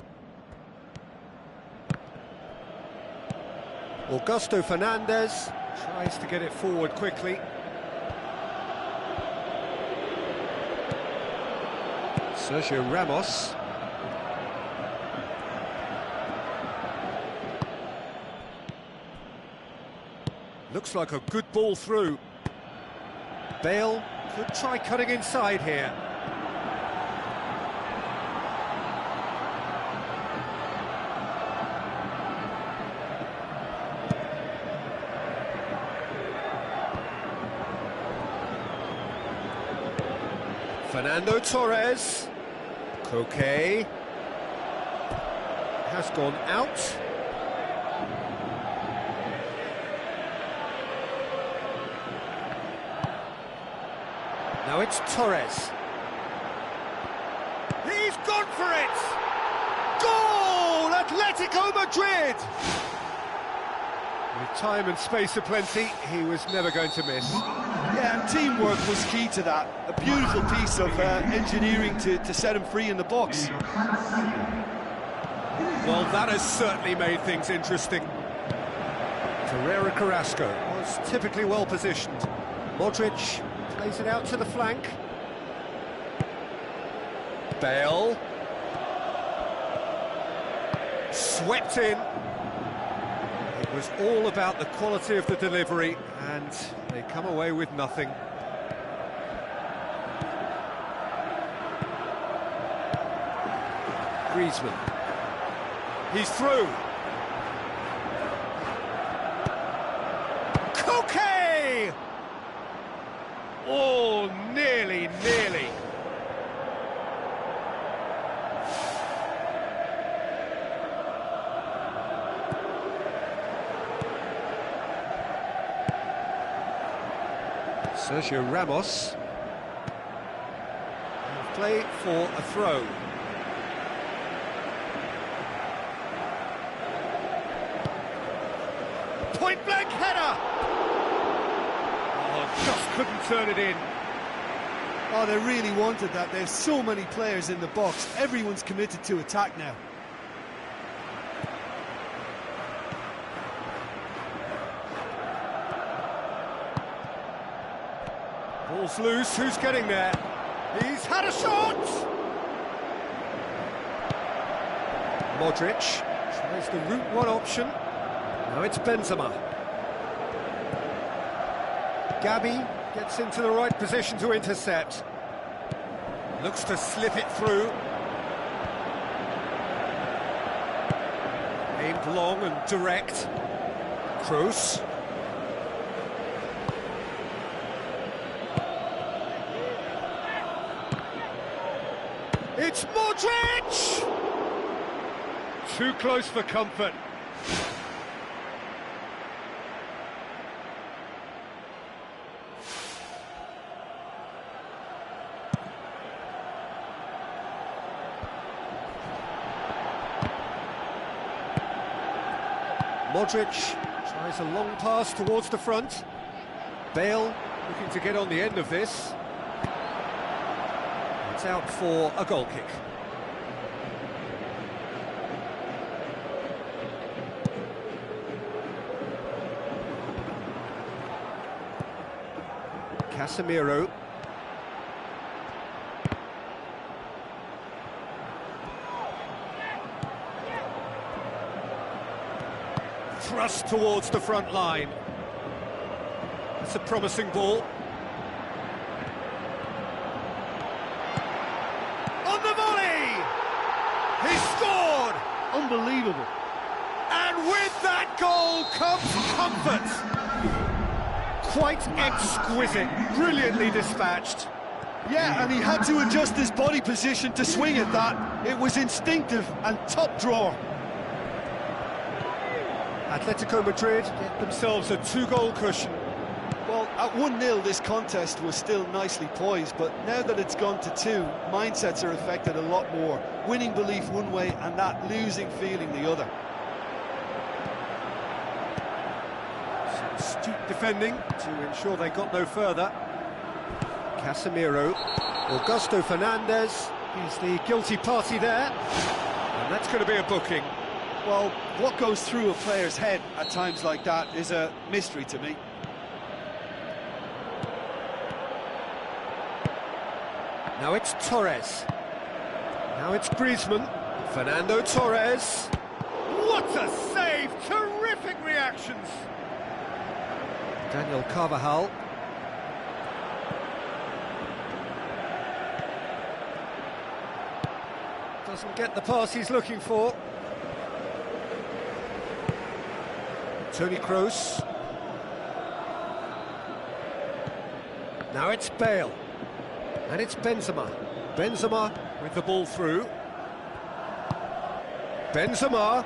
Speaker 1: Augusto Fernandez tries to get it forward quickly. Sergio Ramos. Looks like a good ball through. Bale could try cutting inside here. Fernando Torres. Koke has gone out. Now it's Torres. He's gone for it! Goal! Atletico Madrid! With time and space aplenty, he was never going to miss.
Speaker 2: Yeah, and teamwork was key to that. A beautiful piece of engineering to set him free in the box.
Speaker 1: Well, that has certainly made things interesting. Ferreira Carrasco was typically well positioned. Modric plays it out to the flank. Bale. Swept in. It was all about the quality of the delivery, and they come away with nothing. Griezmann. He's through. Koke! Oh, nearly. Sergio Ramos. Play for a throw. Point blank header! Oh, just couldn't turn it in.
Speaker 2: Oh, they really wanted that. There's so many players in the box. Everyone's committed to attack now.
Speaker 1: Ball's loose, who's getting there? He's had a shot! Modric tries the route one option. Now it's Benzema. Gabi gets into the right position to intercept. Looks to slip it through. Aimed long and direct. Kroos. It's Modric! Too close for comfort. Modric tries a long pass towards the front. Bale looking to get on the end of this. It's out for a goal kick. Casemiro. Thrust towards the front line. That's a promising ball. On the volley!
Speaker 2: Unbelievable.
Speaker 1: And with that goal comes comfort. Quite exquisite, brilliantly dispatched.
Speaker 2: Yeah, and he had to adjust his body position to swing at that. It was instinctive and top drawer.
Speaker 1: Atletico Madrid get themselves a 2-goal cushion.
Speaker 2: Well, at 1-0, this contest was still nicely poised, but now that it's gone to 2, mindsets are affected a lot more. Winning belief one way and that losing feeling the other.
Speaker 1: Some astute defending to ensure they got no further. Casemiro, Augusto Fernandez, he's the guilty party there, and that's going to be a booking.
Speaker 2: Well, what goes through a player's head at times like that is a mystery to me.
Speaker 1: Now it's Torres. Now it's Griezmann. Fernando Torres. What a save! Terrific reactions! Daniel Carvajal. Doesn't get the pass he's looking for. Toni Kroos. Now it's Bale. And it's Benzema. Benzema with the ball through. Benzema.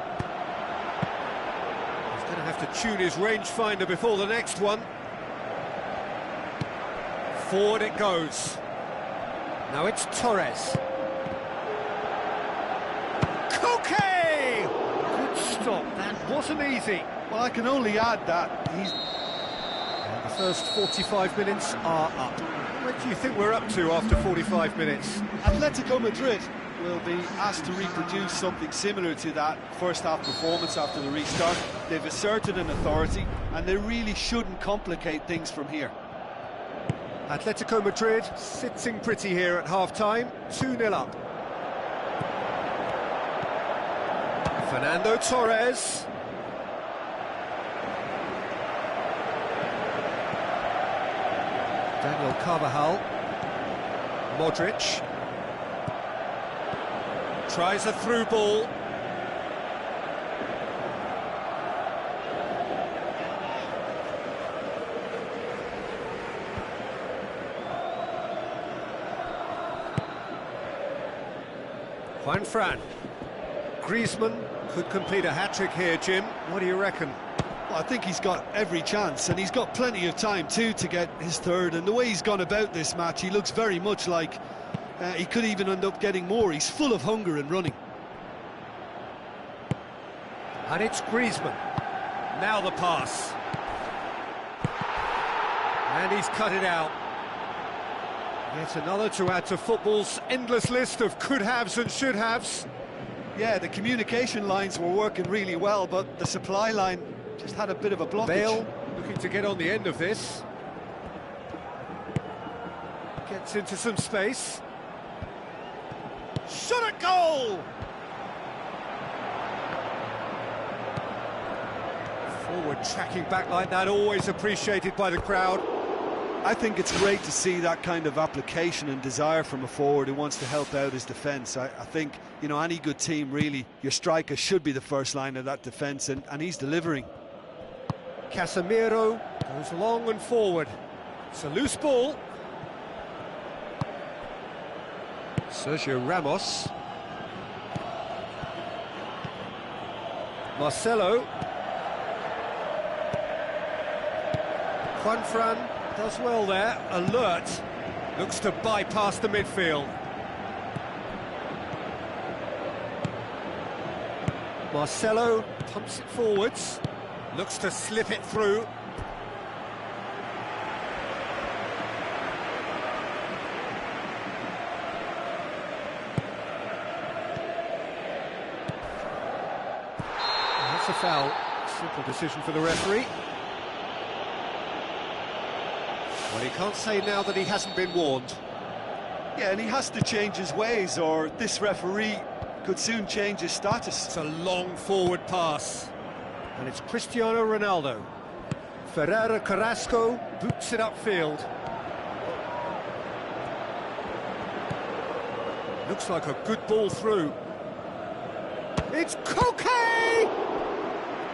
Speaker 1: He's going to have to tune his rangefinder before the next one. Forward it goes. Now it's Torres. Koke! Good stop, that wasn't easy.
Speaker 2: Well, I can only add that he's...
Speaker 1: And the first 45 minutes are up. What do you think we're up to after 45 minutes?
Speaker 2: Atletico Madrid will be asked to reproduce something similar to that first-half performance after the restart. They've asserted an authority, and they really shouldn't complicate things from here.
Speaker 1: Atletico Madrid sitting pretty here at half-time, 2-0 up. Fernando Torres. Daniel Carvajal. Modric. Tries a through ball. Juanfran. Griezmann could complete a hat-trick here, Jim. What do you reckon?
Speaker 2: Well, I think he's got every chance, and he's got plenty of time too to get his third. And the way he's gone about this match, he looks very much like he could even end up getting more. He's full of hunger and running.
Speaker 1: And it's Griezmann. Now the pass. And he's cut it out. Yet another to add to football's endless list of could-haves and should-haves.
Speaker 2: Yeah, the communication lines were working really well, but the supply line just had a bit of a blockage.
Speaker 1: Bale looking to get on the end of this. Gets into some space. Shot at goal! Forward tracking back like that, always appreciated by the crowd.
Speaker 2: I think it's great to see that kind of application and desire from a forward who wants to help out his defence. I think, you know, any good team, really, your striker should be the first line of that defence, and he's delivering.
Speaker 1: Casemiro goes long and forward. It's a loose ball. Sergio Ramos. Marcelo. Juanfran does well there, alert, looks to bypass the midfield. Marcelo pumps it forwards, looks to slip it through. That's a foul, simple decision for the referee. Well, he can't say now that he hasn't been warned.
Speaker 2: Yeah, and he has to change his ways, or this referee could soon change his status.
Speaker 1: It's a long forward pass. And it's Cristiano Ronaldo. Ferreira Carrasco boots it upfield. Looks like a good ball through. It's Koke!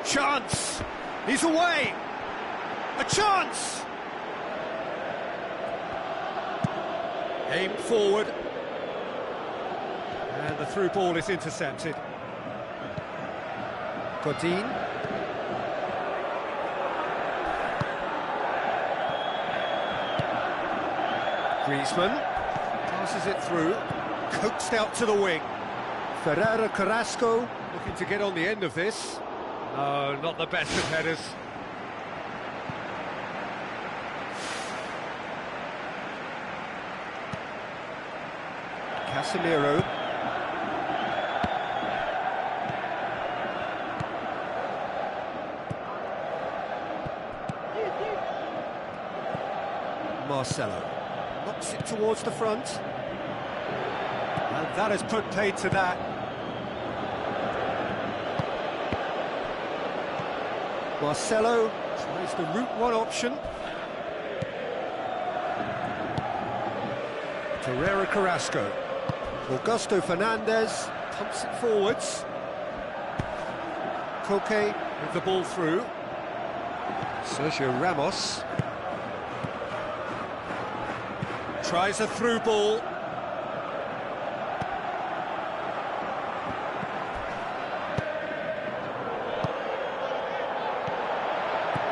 Speaker 1: Chance! He's away! A chance! Aimed forward. And the through ball is intercepted. Godin. Griezmann passes it through, coaxed out to the wing. Ferreira Carrasco looking to get on the end of this. No, not the best of headers. Casemiro. Marcelo knocks it towards the front. And that has put paid to that. Marcelo tries the route one option. Ferreira Carrasco. Augusto Fernandez pumps it forwards. Koke with the ball through. Sergio Ramos tries a through ball.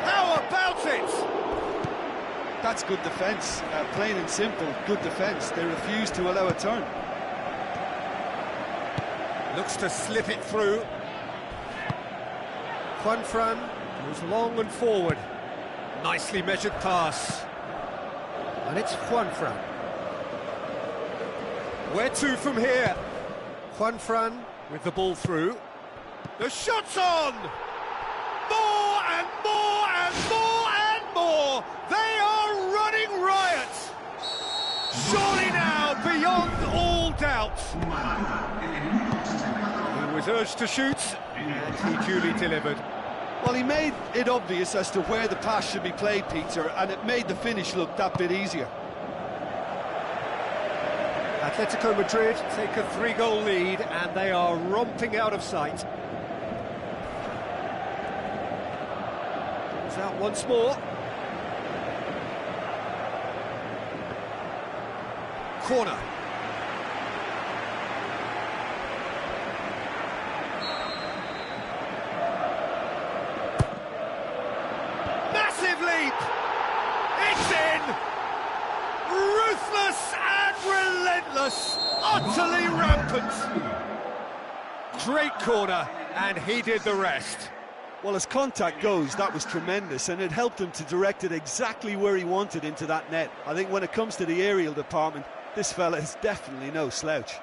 Speaker 1: How about it?
Speaker 2: That's good defence, plain and simple, good defence. They refuse to allow a turn.
Speaker 1: Looks to slip it through. Juanfran goes long and forward. Nicely measured pass. And it's Juanfran. Where to from here? Juanfran with the ball through. The shot's on! More and more and more and more! They are running riot! Surely now, beyond all doubt. He was urged to shoot, and he duly delivered.
Speaker 2: Well, he made it obvious as to where the pass should be played, Peter, and it made the finish look that bit easier.
Speaker 1: Atletico Madrid take a 3-goal lead, and they are romping out of sight. Comes out once more. Corner. Massive leap! It's in! Ruthless and relentless! Utterly rampant! Great corner, and he did the rest.
Speaker 2: Well, as contact goes, that was tremendous, and it helped him to direct it exactly where he wanted into that net. I think when it comes to the aerial department, this fella is definitely no slouch.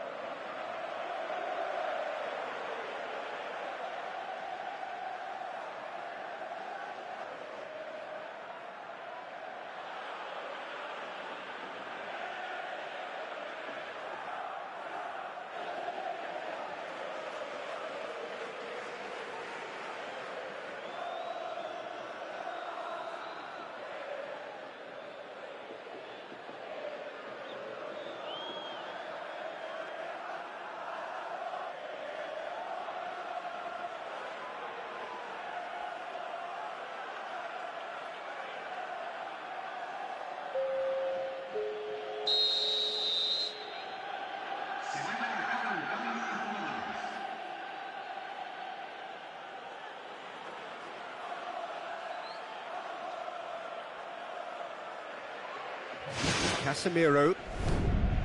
Speaker 1: Casemiro,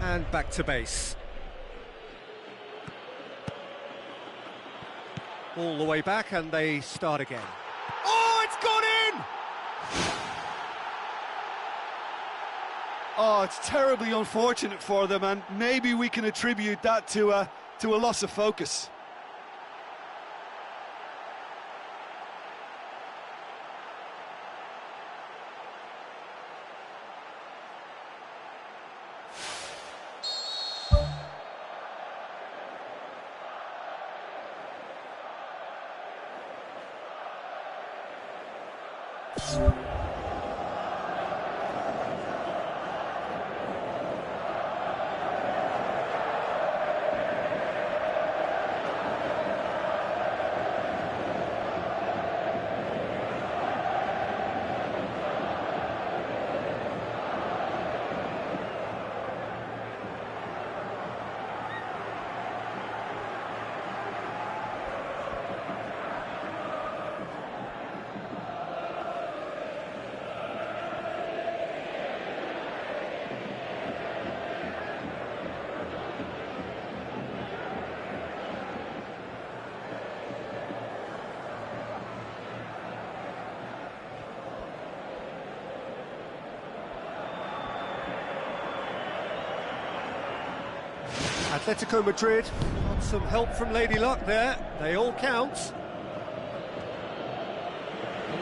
Speaker 1: and back to base. All the way back, and they start again. Oh, it's gone in!
Speaker 2: Oh, it's terribly unfortunate for them, and maybe we can attribute that to a loss of focus.
Speaker 1: Atletico Madrid got some help from Lady Luck there. They all count.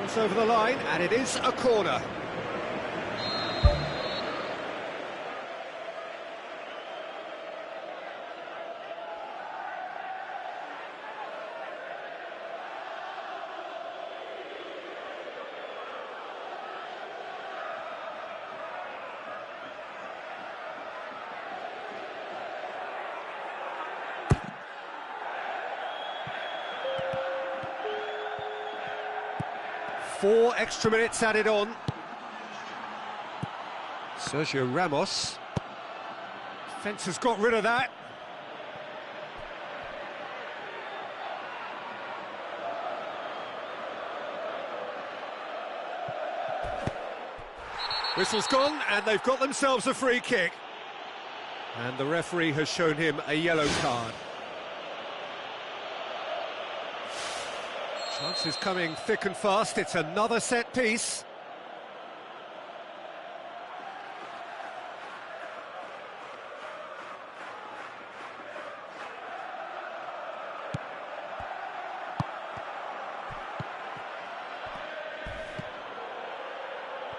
Speaker 1: It's over the line, and it is a corner. Four extra minutes added on. Sergio Ramos. Defence has got rid of that. Whistle's gone, and they've got themselves a free kick. And the referee has shown him a yellow card. Chances coming thick and fast. It's another set piece.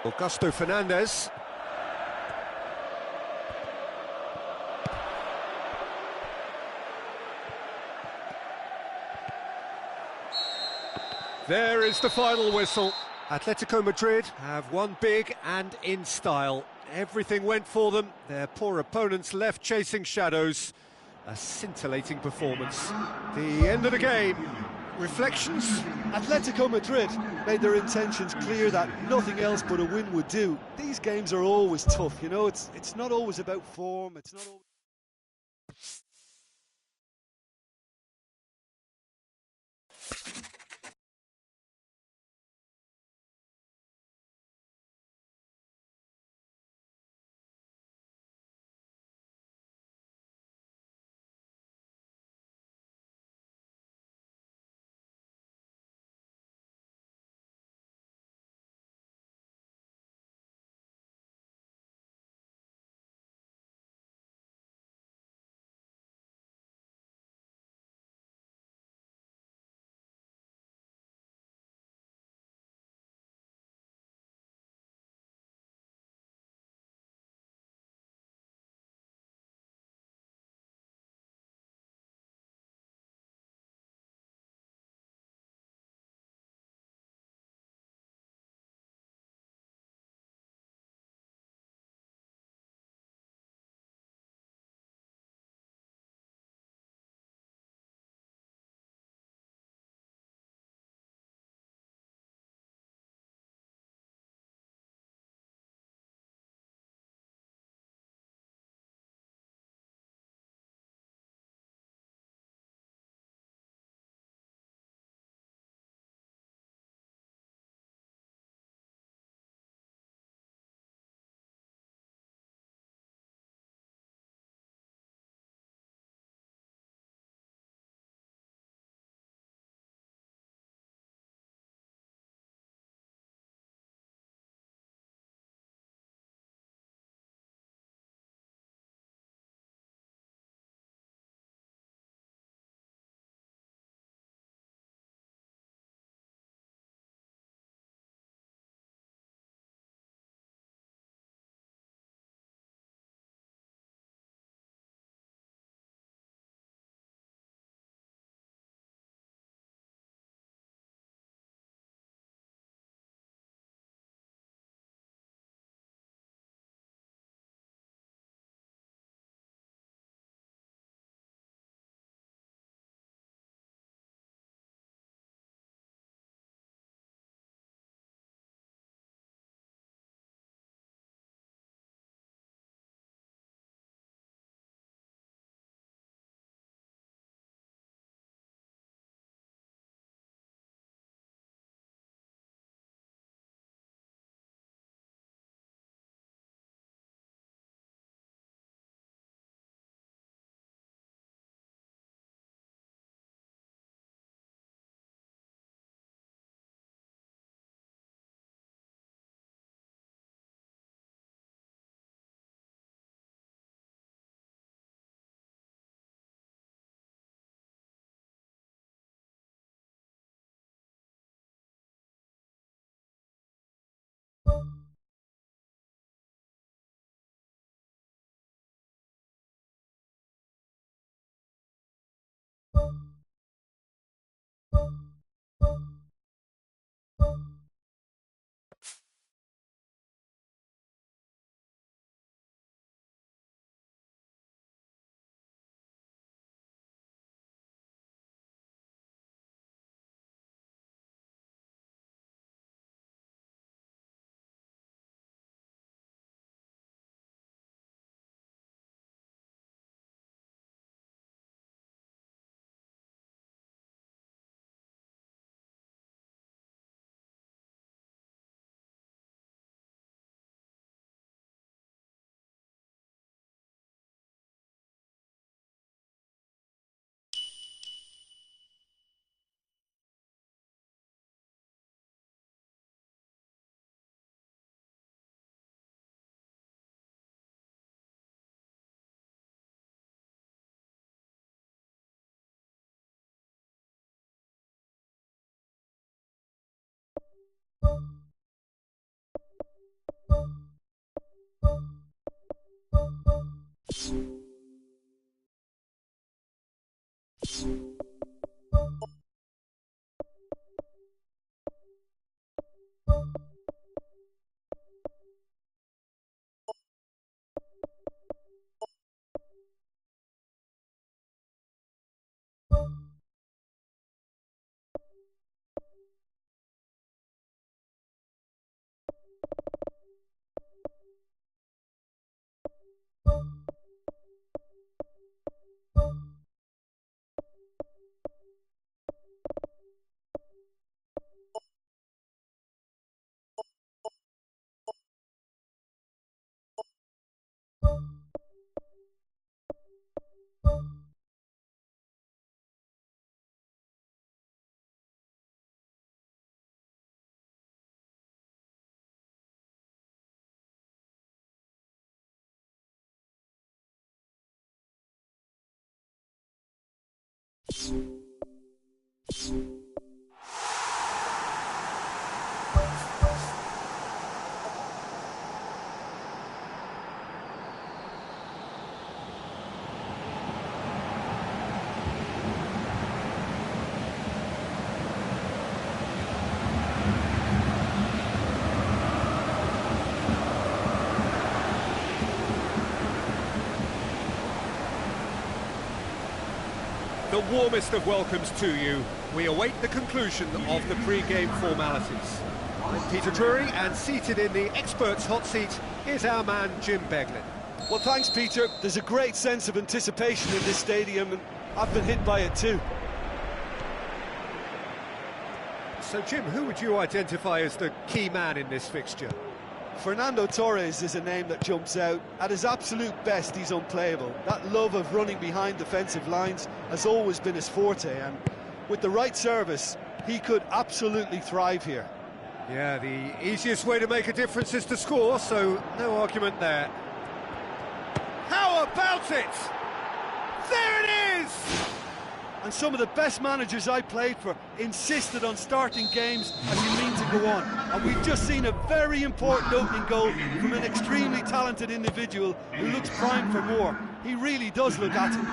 Speaker 1: Augusto Fernandez. There is the final whistle. Atletico Madrid have won big and in style. Everything went for them. Their poor opponents left chasing shadows. A scintillating performance. The end of the game. Reflections?
Speaker 2: Atletico Madrid made their intentions clear that nothing else but a win would do. These games are always tough, you know, it's not always about form, it's not always...
Speaker 1: The warmest of welcomes to you. We await the conclusion of the pre-game formalities. I'm Peter Drury, and seated in the experts' hot seat is our man Jim Beglin.
Speaker 2: Well, thanks, Peter. There's a great sense of anticipation in this stadium, and I've been hit by it too.
Speaker 1: So, Jim, who would you identify as the key man in this fixture?
Speaker 2: Fernando Torres is a name that jumps out. At his absolute best, he's unplayable. That love of running behind defensive lines has always been his forte, and with the right service, he could absolutely thrive here.
Speaker 1: Yeah, the easiest way to make a difference is to score, so no argument there. How about it? There it is!
Speaker 2: And some of the best managers I played for insisted on starting games as you mean to go on. And we've just seen a very important opening goal from an extremely talented individual who looks primed for more. He really does look at it.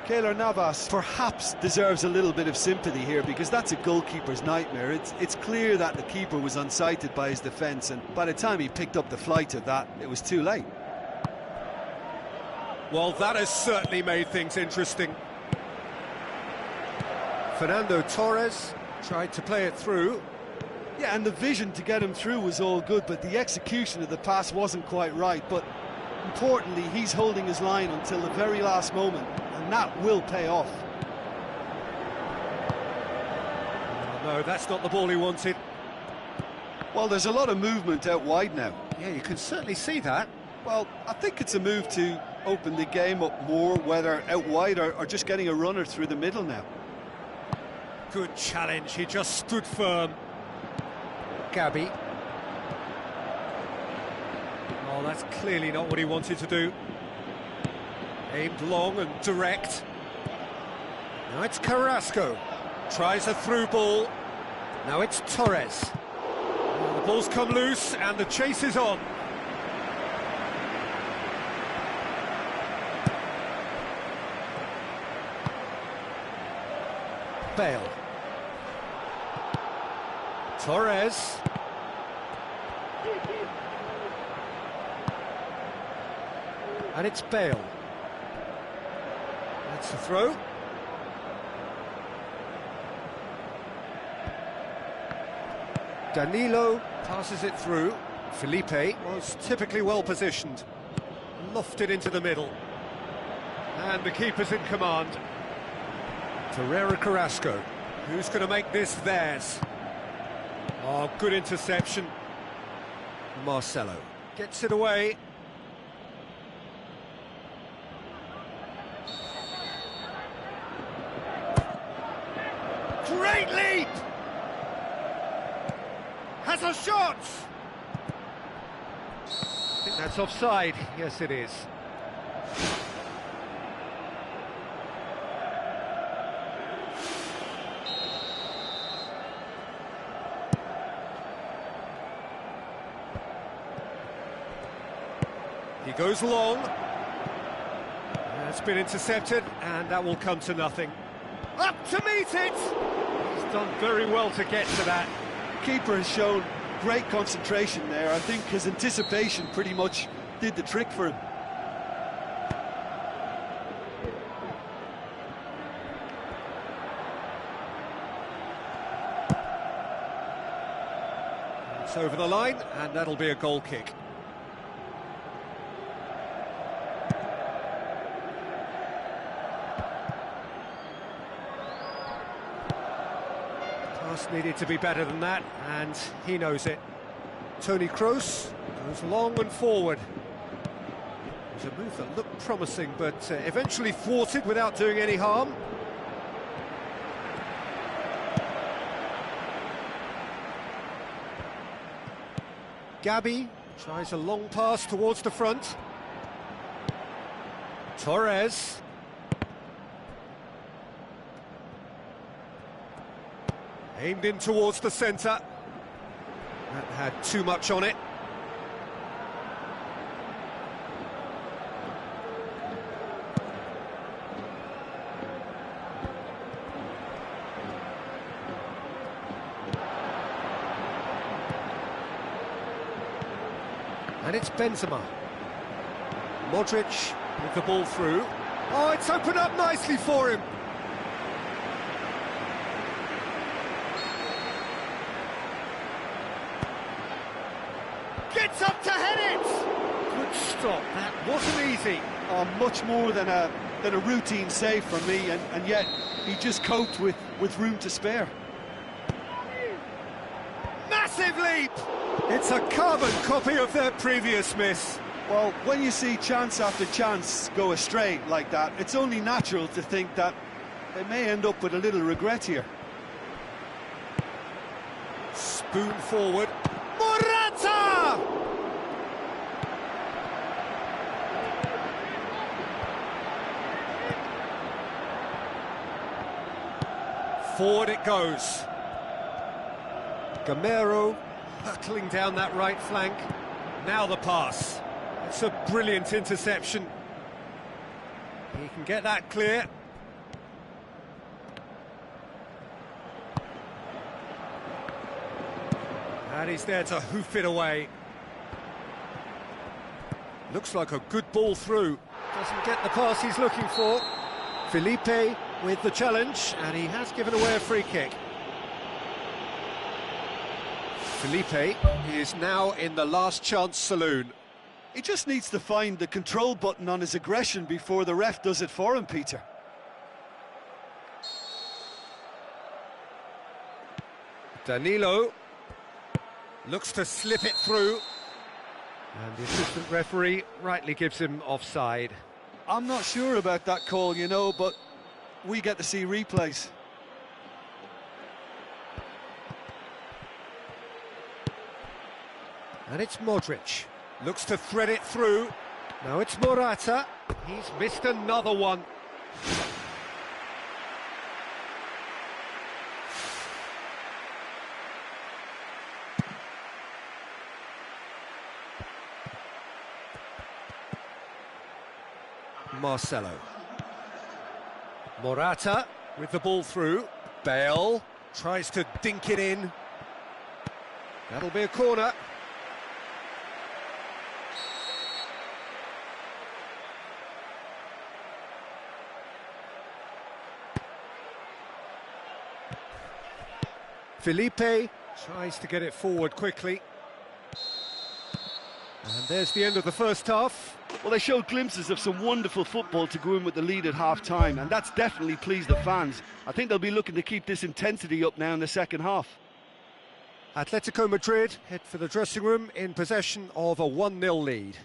Speaker 2: Keylor Navas perhaps deserves a little bit of sympathy here, because that's a goalkeeper's nightmare. It's clear that the keeper was unsighted by his defence, and by the time he picked up the flight of that, it was too late.
Speaker 1: Well, that has certainly made things interesting. Fernando Torres tried to play it through.
Speaker 2: Yeah, and the vision to get him through was all good, but the execution of the pass wasn't quite right. But importantly, he's holding his line until the very last moment, and that will pay off.
Speaker 1: Oh, no, that's not the ball he wanted.
Speaker 2: Well, there's a lot of movement out wide now.
Speaker 1: Yeah, you can certainly see that.
Speaker 2: Well, I think it's a move to open the game up more, whether out wide or just getting a runner through the middle now.
Speaker 1: Good challenge, he just stood firm. Gabby. Oh, that's clearly not what he wanted to do. Aimed long and direct. Now it's Carrasco. Tries a through ball. Now it's Torres. Oh, the ball's come loose and the chase is on. Bale. Torres. And it's Bale. That's the throw. Danilo passes it through. Felipe was typically well positioned. Lofted into the middle. And the keeper's in command. Ferreira Carrasco. Who's going to make this theirs? Oh, good interception. Marcelo gets it away. Great leap! Has a shot! I think that's offside. Yes, it is. He goes long. It's been intercepted, and that will come to nothing. Up to meet it! He's done very well to get to that.
Speaker 2: Keeper has shown great concentration there. I think his anticipation pretty much did the trick for him.
Speaker 1: It's over the line, and that'll be a goal kick. Pass needed to be better than that, and he knows it. Toni Kroos goes long and forward. It was a move that looked promising, but eventually thwarted without doing any harm. Gabi tries a long pass towards the front. Torres. Aimed in towards the centre. That had too much on it. And it's Benzema. Modric with the ball through. Oh, it's opened up nicely for him. Gets up to head it! Good stop, that wasn't easy.
Speaker 2: Oh, much more than a routine save from me, and yet he just coped with room to spare.
Speaker 1: Massive leap! It's a carbon copy of their previous miss.
Speaker 2: Well, when you see chance after chance go astray like that, it's only natural to think that they may end up with a little regret here.
Speaker 1: Spoon forward. Morata! Forward it goes. Gamero hurtling down that right flank. Now the pass. It's a brilliant interception. He can get that clear. And he's there to hoof it away. Looks like a good ball through. Doesn't get the pass he's looking for. Felipe with the challenge, and he has given away a free kick. Felipe is now in the last chance saloon.
Speaker 2: He just needs to find the control button on his aggression before the ref does it for him, Peter.
Speaker 1: Danilo looks to slip it through, and the assistant referee rightly gives him offside.
Speaker 2: I'm not sure about that call, you know, but we get to see replays.
Speaker 1: And it's Modric. Looks to thread it through. Now it's Morata. He's missed another one. Marcelo. Morata with the ball through. Bale tries to dink it in. That'll be a corner. Felipe tries to get it forward quickly. And there's the end of the first half.
Speaker 2: Well, they showed glimpses of some wonderful football to go in with the lead at half-time, and that's definitely pleased the fans. I think they'll be looking to keep this intensity up now in the second half.
Speaker 1: Atletico Madrid head for the dressing room in possession of a 1-0 lead.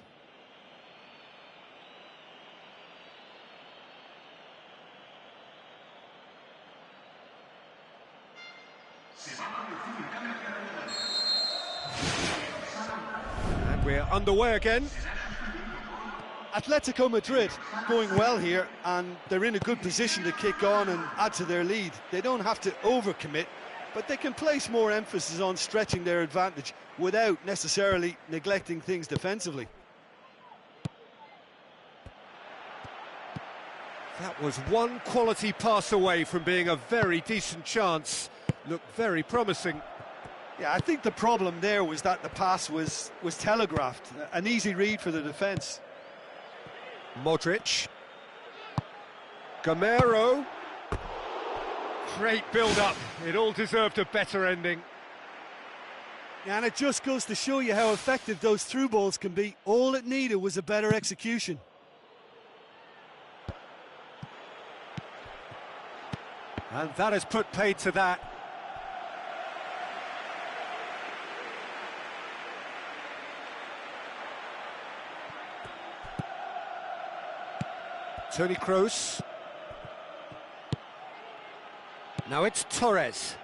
Speaker 1: And we're underway again.
Speaker 2: Atletico Madrid going well here, and they're in a good position to kick on and add to their lead. They don't have to overcommit, but they can place more emphasis on stretching their advantage without necessarily neglecting things defensively.
Speaker 1: That was one quality pass away from being a very decent chance. Looked very promising.
Speaker 2: Yeah, I think the problem there was that the pass was telegraphed. An easy read for the defence.
Speaker 1: Modric. Gamero. Great build-up. It all deserved a better ending.
Speaker 2: Yeah, and it just goes to show you how effective those through balls can be. All it needed was a better execution.
Speaker 1: And that has put paid to that. Toni Kroos. Now it's Torres.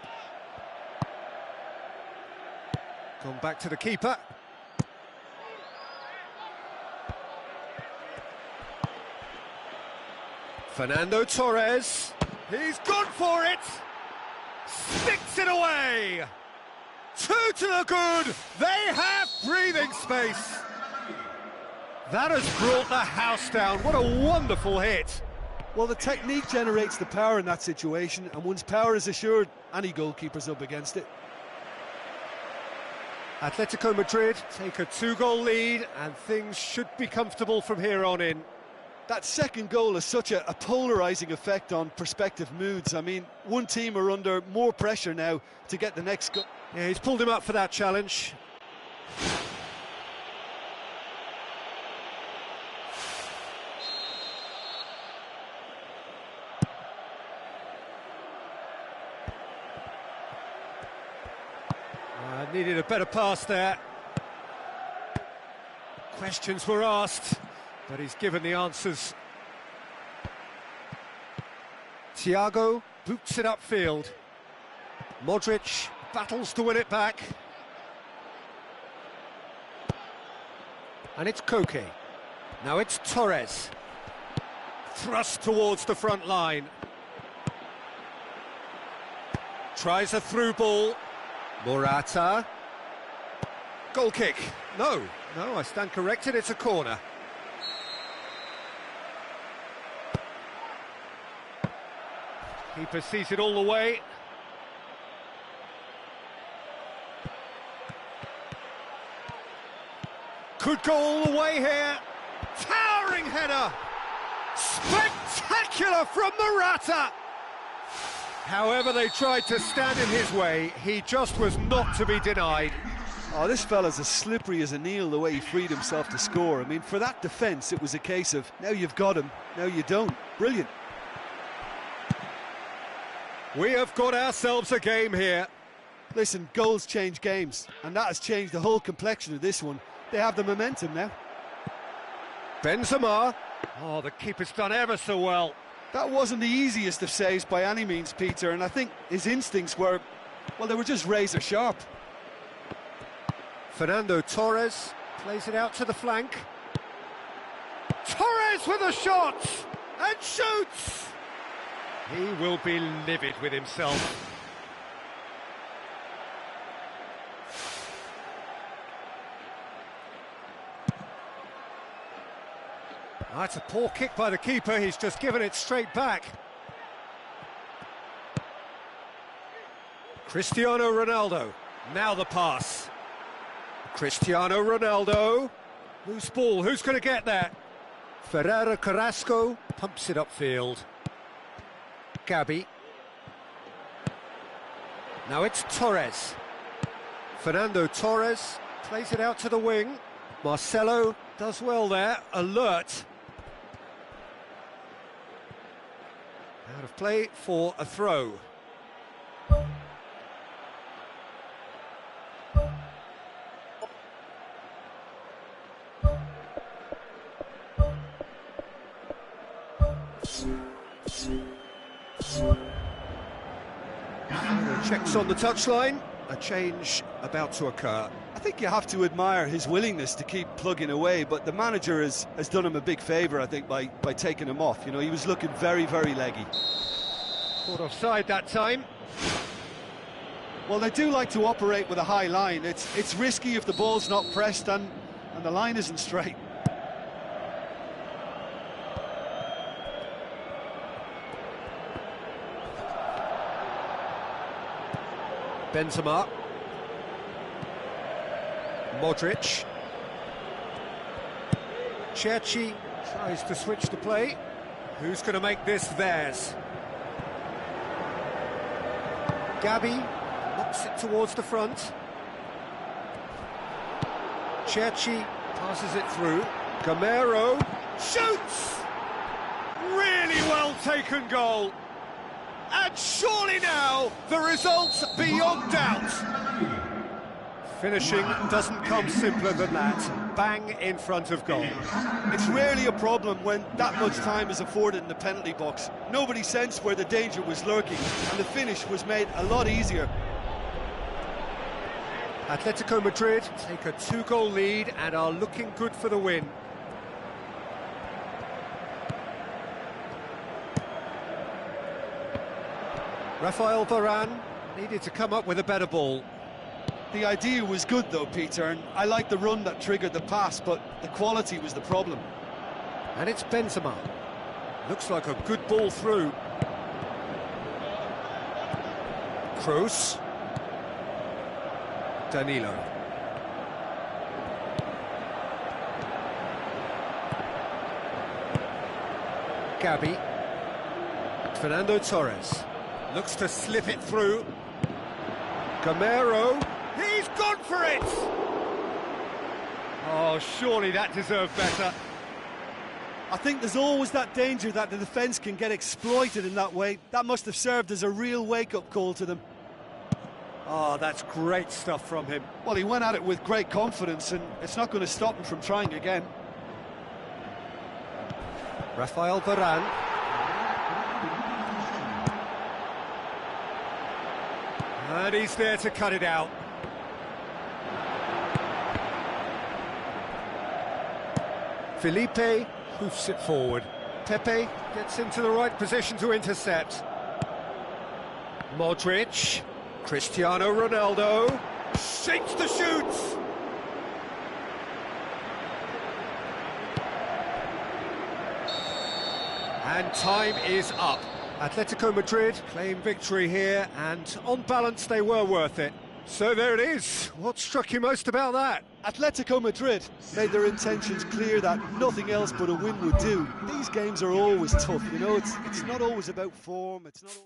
Speaker 1: Gone back to the keeper. Fernando Torres. He's gone for it. Sticks it away. 2 to the good. They have breathing space. That has brought the house down. What a wonderful hit.
Speaker 2: Well, the technique generates the power in that situation, and once power is assured, any goalkeeper's up against it.
Speaker 1: Atletico Madrid take a 2-goal lead, and things should be comfortable from here on in.
Speaker 2: That second goal has such a polarising effect on prospective moods. I mean, one team are under more pressure now to get the next goal.
Speaker 1: Yeah, he's pulled him up for that challenge. Needed a better pass there. Questions were asked, but he's given the answers. Thiago boots it upfield. Modric battles to win it back. And it's Koke. Now it's Torres. Thrust towards the front line. Tries a through ball. Morata. Goal kick. No, I stand corrected, it's a corner. Keeper sees it all the way. Could go all the way here. Towering header. Spectacular from Morata. However they tried to stand in his way, he just was not to be denied.
Speaker 2: Oh, this fella's as slippery as a Neil, the way he freed himself to score. I mean, for that defence, it was a case of, now you've got him, now you don't. Brilliant.
Speaker 1: We have got ourselves a game here.
Speaker 2: Listen, goals change games, and that has changed the whole complexion of this one. They have the momentum now.
Speaker 1: Benzema. Oh, the keeper's done ever so well.
Speaker 2: That wasn't the easiest of saves by any means, Peter, and I think his instincts were, well, they were just razor sharp.
Speaker 1: Fernando Torres plays it out to the flank. Torres with a shot and shoots. He will be livid with himself. That's a poor kick by the keeper, he's just given it straight back. Cristiano Ronaldo, now the pass. Cristiano Ronaldo, loose ball, who's going to get that? Ferreira Carrasco pumps it upfield. Gabi. Now it's Torres. Fernando Torres plays it out to the wing. Marcelo does well there, alert. Out of play for a throw. Checks on the touchline, a change about to occur.
Speaker 2: I think you have to admire his willingness to keep plugging away, but the manager has done him a big favour, I think, by taking him off. You know, he was looking very, very leggy.
Speaker 1: Caught offside that time.
Speaker 2: Well, they do like to operate with a high line. It's risky if the ball's not pressed and the line isn't straight.
Speaker 1: Benzema. Modric. Cherchi tries to switch the play. Who's going to make this theirs? Gabi knocks it towards the front. Cherchi passes it through. Gamero shoots! Really well taken goal. And surely now, the result's beyond doubt. Finishing doesn't come simpler than that. Bang in front of goal.
Speaker 2: It's rarely a problem when that much time is afforded in the penalty box. Nobody sensed where the danger was lurking, and the finish was made a lot easier.
Speaker 1: Atletico Madrid take a 2-goal lead and are looking good for the win. Rafael Varane needed to come up with a better ball.
Speaker 2: The idea was good though, Peter, and I like the run that triggered the pass, but the quality was the problem.
Speaker 1: And it's Benzema. Looks like a good ball through. Kroos. Danilo. Gabi. Fernando Torres. Looks to slip it through. Gamero. He's gone for it! Oh, surely that deserved better.
Speaker 2: I think there's always that danger that the defence can get exploited in that way. That must have served as a real wake-up call to them.
Speaker 1: Oh, that's great stuff from him.
Speaker 2: Well, he went at it with great confidence, and it's not going to stop him from trying again.
Speaker 1: Rafael Varane. And he's there to cut it out. Felipe hoofs it forward. Pepe gets into the right position to intercept. Modric. Cristiano Ronaldo. Shapes the shoots! And time is up. Atletico Madrid claim victory here, and on balance they were worth it. So there it is. What struck you most about that?
Speaker 2: Atletico Madrid made their intentions clear that nothing else but a win would do. These games are always tough, you know, it's not always about form, it's not